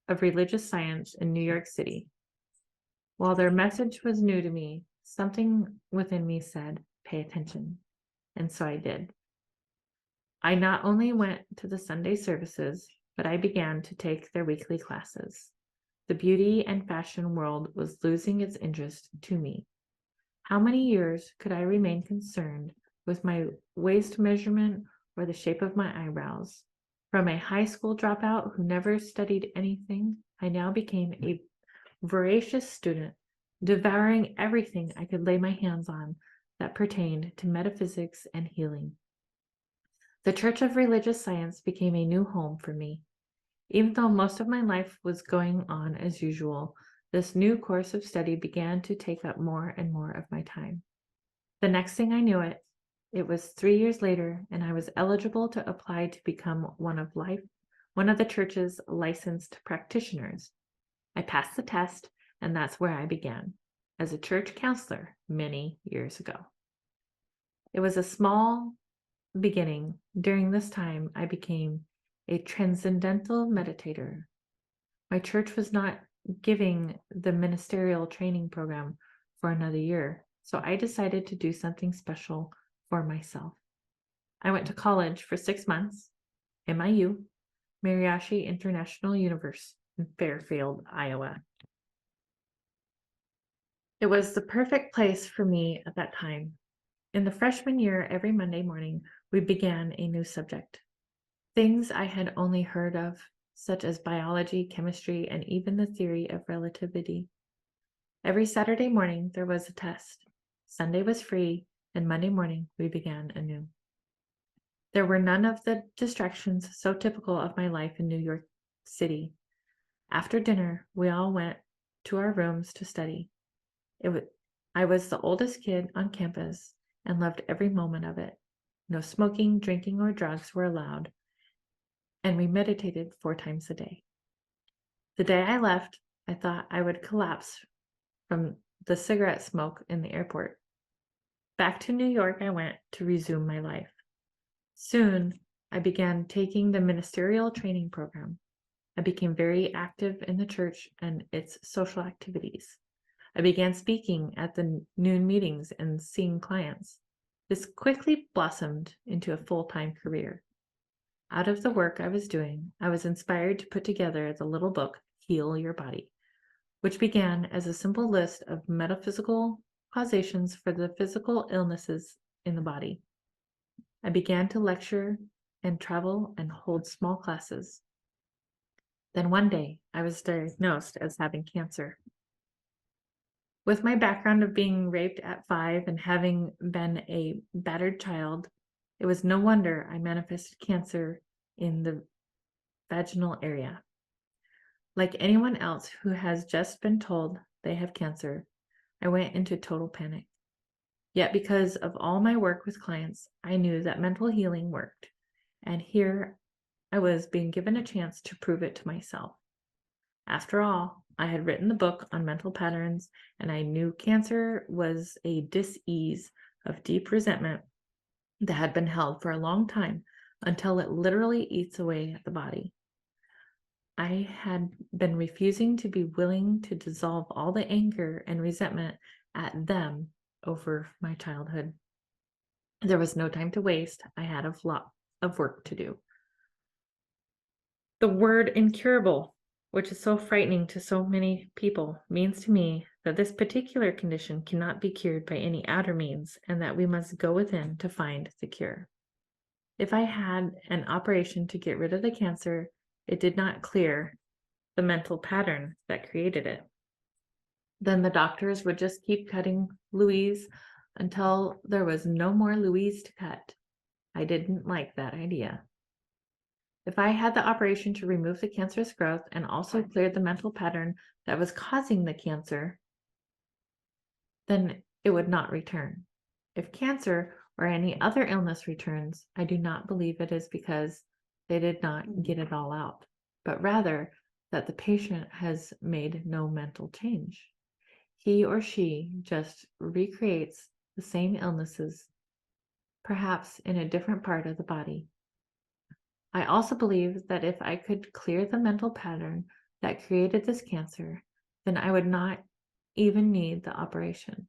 of Religious Science in New York City. While their message was new to me, something within me said, "Pay attention," and so I did. I not only went to the Sunday services, but I began to take their weekly classes. The beauty and fashion world was losing its interest to me. How many years could I remain concerned with my waist measurement or the shape of my eyebrows? From a high school dropout who never studied anything, I now became a voracious student, devouring everything I could lay my hands on that pertained to metaphysics and healing. The Church of Religious Science became a new home for me. Even though most of my life was going on as usual, this new course of study began to take up more and more of my time. The next thing I knew it was 3 years later, and I was eligible to apply to become one of the church's licensed practitioners. I passed the test, and that's where I began, as a church counselor many years ago. It was a small beginning. During this time, I became a transcendental meditator. My church was not giving the ministerial training program for another year, so I decided to do something special for myself. I went to college for 6 months, MIU, Mariachi International University in Fairfield, Iowa. It was the perfect place for me at that time. In the freshman year, every Monday morning, we began a new subject. Things I had only heard of, such as biology, chemistry, and even the theory of relativity. Every Saturday morning, there was a test. Sunday was free, and Monday morning, we began anew. There were none of the distractions so typical of my life in New York City. After dinner, we all went to our rooms to study. I was the oldest kid on campus and loved every moment of it. No smoking, drinking, or drugs were allowed, and we meditated 4 times a day. The day I left, I thought I would collapse from the cigarette smoke in the airport. Back to New York I went to resume my life. Soon, I began taking the ministerial training program. I became very active in the church and its social activities. I began speaking at the noon meetings and seeing clients. This quickly blossomed into a full-time career. Out of the work I was doing, I was inspired to put together the little book, Heal Your Body, which began as a simple list of metaphysical causations for the physical illnesses in the body. I began to lecture and travel and hold small classes. Then one day, I was diagnosed as having cancer. With my background of being raped at 5 and having been a battered child, it was no wonder I manifested cancer in the vaginal area. Like anyone else who has just been told they have cancer, I went into total panic. Yet because of all my work with clients, I knew that mental healing worked. And here I was being given a chance to prove it to myself. After all, I had written the book on mental patterns, and I knew cancer was a dis-ease of deep resentment that had been held for a long time until it literally eats away at the body. I had been refusing to be willing to dissolve all the anger and resentment at them over my childhood. There was no time to waste. I had a lot of work to do. The word incurable, which is so frightening to so many people, means to me that this particular condition cannot be cured by any outer means, and that we must go within to find the cure. If I had an operation to get rid of the cancer, it did not clear the mental pattern that created it. Then the doctors would just keep cutting Louise until there was no more Louise to cut. I didn't like that idea. If I had the operation to remove the cancerous growth and also cleared the mental pattern that was causing the cancer, then it would not return. If cancer or any other illness returns, I do not believe it is because they did not get it all out, but rather that the patient has made no mental change. He or she just recreates the same illnesses, perhaps in a different part of the body. I also believe that if I could clear the mental pattern that created this cancer, then I would not even need the operation.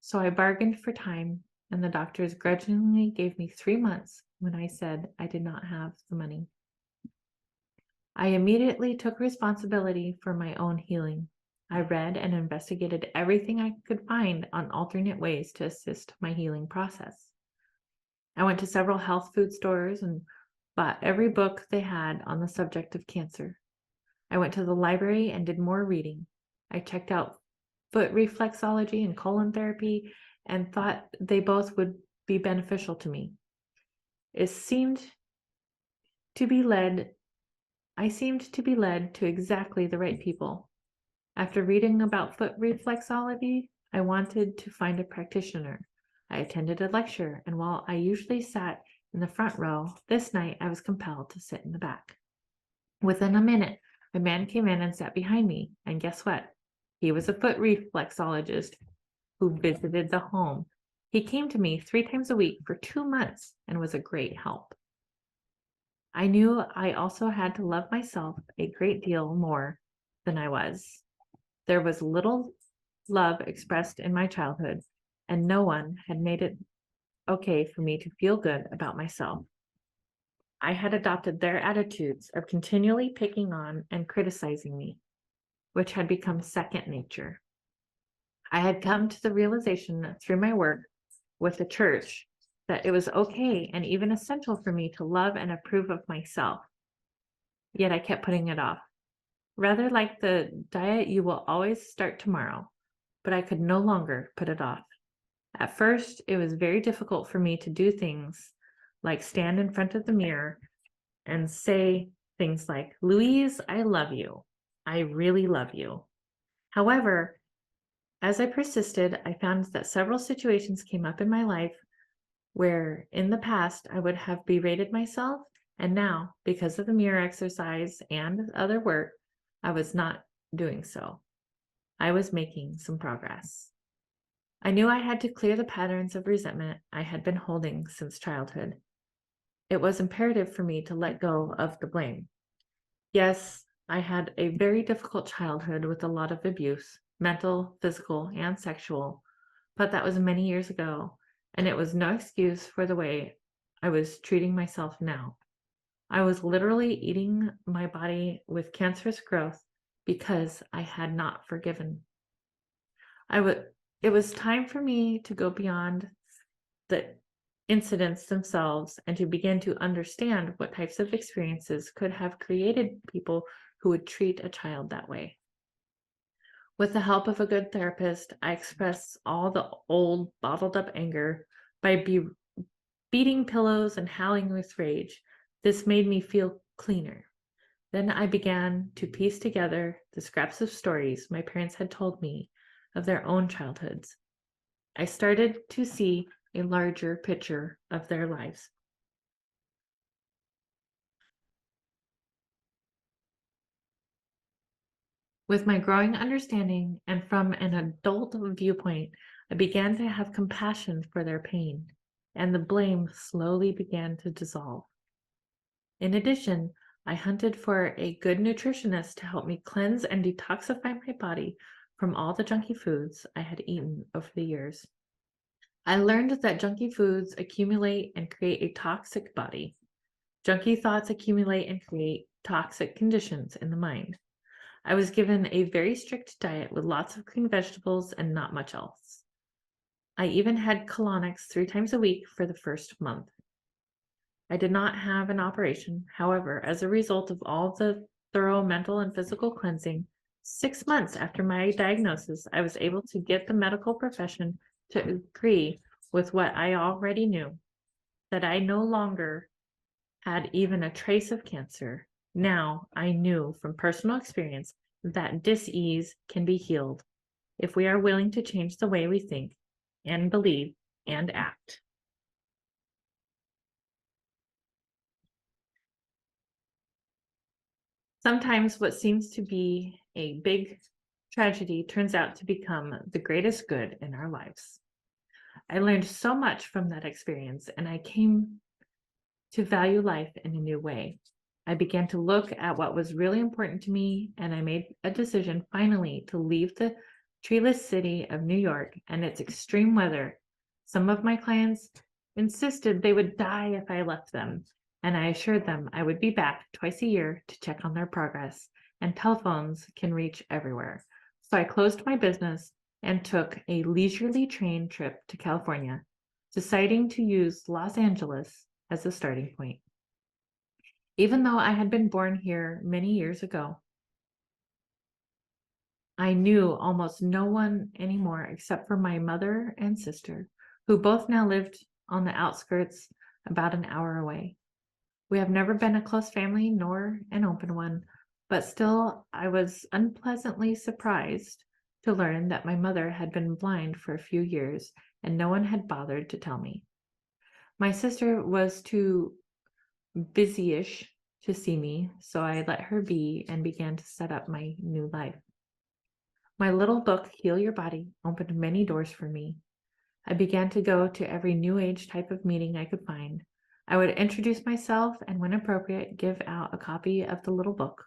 So I bargained for time, and the doctors grudgingly gave me 3 months when I said I did not have the money. I immediately took responsibility for my own healing. I read and investigated everything I could find on alternate ways to assist my healing process. I went to several health food stores and bought every book they had on the subject of cancer. I went to the library and did more reading. I checked out foot reflexology and colon therapy and thought they both would be beneficial to me. I seemed to be led to exactly the right people. After reading about foot reflexology, I wanted to find a practitioner. I attended a lecture, and while I usually sat in the front row, this night I was compelled to sit in the back. Within a minute, a man came in and sat behind me, and guess what? He was a foot reflexologist who visited the home. He came to me 3 times a week for 2 months and was a great help. I knew I also had to love myself a great deal more than I was. There was little love expressed in my childhood, and no one had made it okay for me to feel good about myself. I had adopted their attitudes of continually picking on and criticizing me, which had become second nature. I had come to the realization through my work with the church that it was okay and even essential for me to love and approve of myself. Yet I kept putting it off. Rather like the diet you will always start tomorrow, but I could no longer put it off. At first, it was very difficult for me to do things like stand in front of the mirror and say things like, "Louise, I love you. I really love you." However, as I persisted, I found that several situations came up in my life where in the past I would have berated myself, and now, because of the mirror exercise and other work, I was not doing so. I was making some progress. I knew I had to clear the patterns of resentment I had been holding since childhood. It was imperative for me to let go of the blame. Yes, I had a very difficult childhood with a lot of abuse, mental, physical, and sexual, but that was many years ago, and it was no excuse for the way I was treating myself now. I was literally eating my body with cancerous growth because I had not forgiven. It was time for me to go beyond the incidents themselves and to begin to understand what types of experiences could have created people who would treat a child that way. With the help of a good therapist, I expressed all the old bottled up anger by beating pillows and howling with rage. This made me feel cleaner. Then I began to piece together the scraps of stories my parents had told me of their own childhoods. I started to see a larger picture of their lives. With my growing understanding and from an adult viewpoint, I began to have compassion for their pain, and the blame slowly began to dissolve. In addition, I hunted for a good nutritionist to help me cleanse and detoxify my body from all the junky foods I had eaten over the years. I learned that junky foods accumulate and create a toxic body. Junky thoughts accumulate and create toxic conditions in the mind. I was given a very strict diet with lots of green vegetables and not much else. I even had colonics 3 times a week for the first month. I did not have an operation. However, as a result of all the thorough mental and physical cleansing, 6 months after my diagnosis, I was able to get the medical profession to agree with what I already knew, that I no longer had even a trace of cancer. Now I knew from personal experience that dis-ease can be healed if we are willing to change the way we think and believe and act. Sometimes what seems to be a big tragedy turns out to become the greatest good in our lives. I learned so much from that experience, and I came to value life in a new way. I began to look at what was really important to me, and I made a decision finally to leave the treeless city of New York and its extreme weather. Some of my clients insisted they would die if I left them, and I assured them I would be back twice a year to check on their progress, and telephones can reach everywhere. So I closed my business and took a leisurely train trip to California, deciding to use Los Angeles as a starting point. Even though I had been born here many years ago, I knew almost no one anymore except for my mother and sister, who both now lived on the outskirts about an hour away. We have never been a close family nor an open one, but still I was unpleasantly surprised to learn that my mother had been blind for a few years and no one had bothered to tell me. My sister was too busy-ish to see me, so I let her be and began to set up my new life. My little book, Heal Your Body, opened many doors for me. I began to go to every New Age type of meeting I could find. I would introduce myself and, when appropriate, give out a copy of the little book.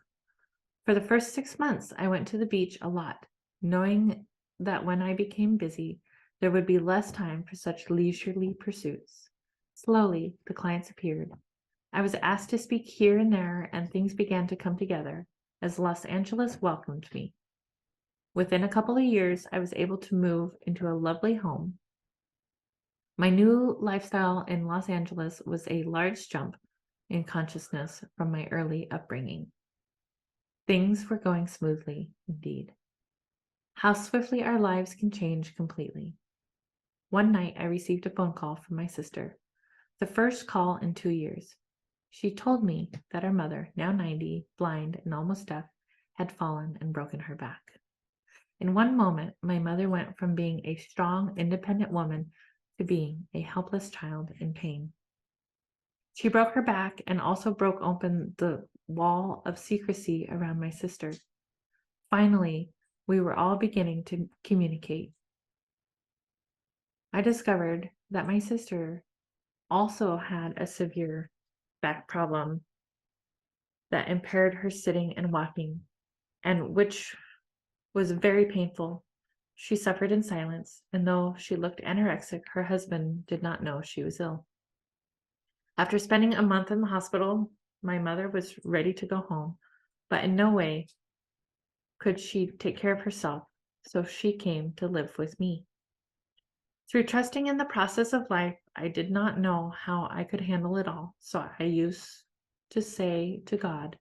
For the first 6 months, I went to the beach a lot, knowing that when I became busy, there would be less time for such leisurely pursuits. Slowly, the clients appeared. I was asked to speak here and there, and things began to come together as Los Angeles welcomed me. Within a couple of years, I was able to move into a lovely home. My new lifestyle in Los Angeles was a large jump in consciousness from my early upbringing. Things were going smoothly, indeed. How swiftly our lives can change completely. One night, I received a phone call from my sister, the first call in 2 years. She told me that our mother, now 90, blind and almost deaf, had fallen and broken her back. In one moment, my mother went from being a strong, independent woman to being a helpless child in pain. She broke her back and also broke open the wall of secrecy around my sister. Finally, we were all beginning to communicate. I discovered that my sister also had a severe back problem that impaired her sitting and walking, and which was very painful She suffered in silence, and though she looked anorexic, her husband did not know she was ill. After spending a month in the hospital, my mother was ready to go home, but in no way could she take care of herself, so she came to live with me. Through trusting in the process of life, I did not know how I could handle it all, so I used to say to God,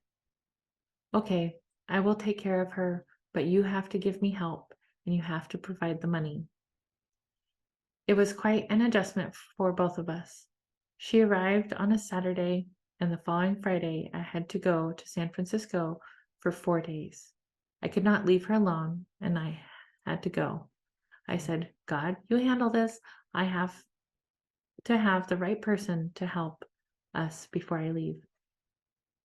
"Okay, I will take care of her, but you have to give me help and you have to provide the money." It was quite an adjustment for both of us. She arrived on a Saturday, and the following Friday, I had to go to San Francisco for 4 days. I could not leave her alone, and I had to go. I said, "God, you handle this. I have to have the right person to help us before I leave."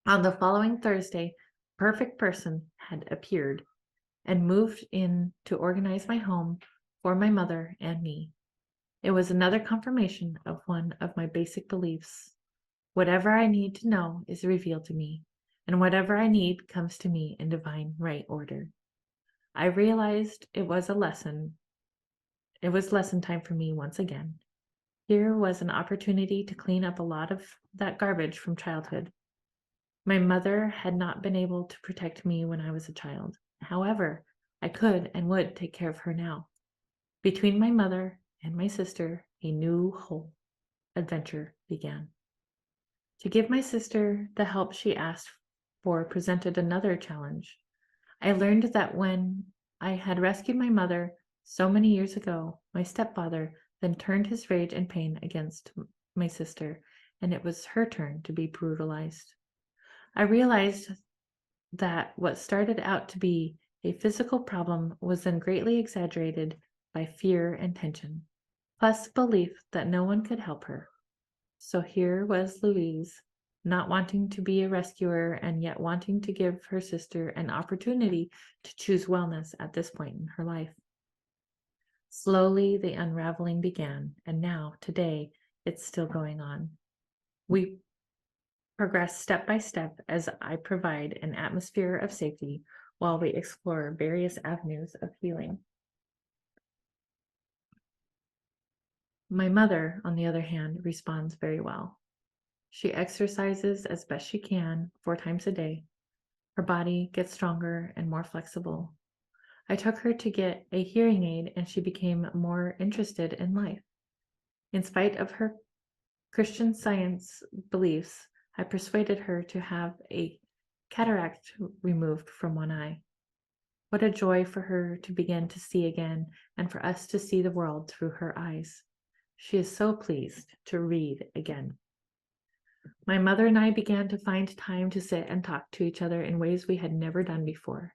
On the following Thursday, perfect person had appeared and moved in to organize my home for my mother and me. It was another confirmation of one of my basic beliefs. Whatever I need to know is revealed to me, and whatever I need comes to me in divine right order. I realized it was lesson time for me once again. Here was an opportunity to clean up a lot of that garbage from childhood. My mother had not been able to protect me when I was a child. However, I could and would take care of her now. Between my mother and my sister, a new whole adventure began. To give my sister the help she asked for presented another challenge. I learned that when I had rescued my mother so many years ago, my stepfather then turned his rage and pain against my sister, and it was her turn to be brutalized. I realized that what started out to be a physical problem was then greatly exaggerated by fear and tension, plus the belief that no one could help her. So here was Louise, not wanting to be a rescuer and yet wanting to give her sister an opportunity to choose wellness at this point in her life. Slowly, the unraveling began, and now, today, it's still going on. We progress step by step as I provide an atmosphere of safety while we explore various avenues of healing. My mother, on the other hand, responds very well. She exercises as best she can 4 times a day. Her body gets stronger and more flexible. I took her to get a hearing aid and she became more interested in life. In spite of her Christian Science beliefs, I persuaded her to have a cataract removed from one eye. What a joy for her to begin to see again and for us to see the world through her eyes. She is so pleased to read again. My mother and I began to find time to sit and talk to each other in ways we had never done before.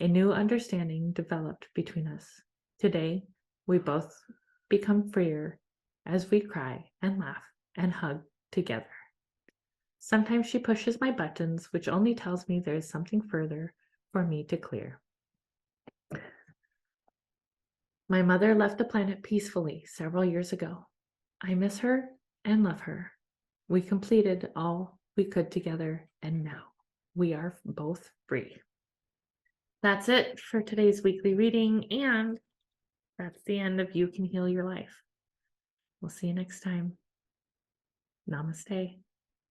A new understanding developed between us. Today, we both become freer as we cry and laugh and hug together. Sometimes she pushes my buttons, which only tells me there is something further for me to clear. My mother left the planet peacefully several years ago. I miss her and love her. We completed all we could together, and now we are both free. That's it for today's weekly reading, and that's the end of You Can Heal Your Life. We'll see you next time. Namaste.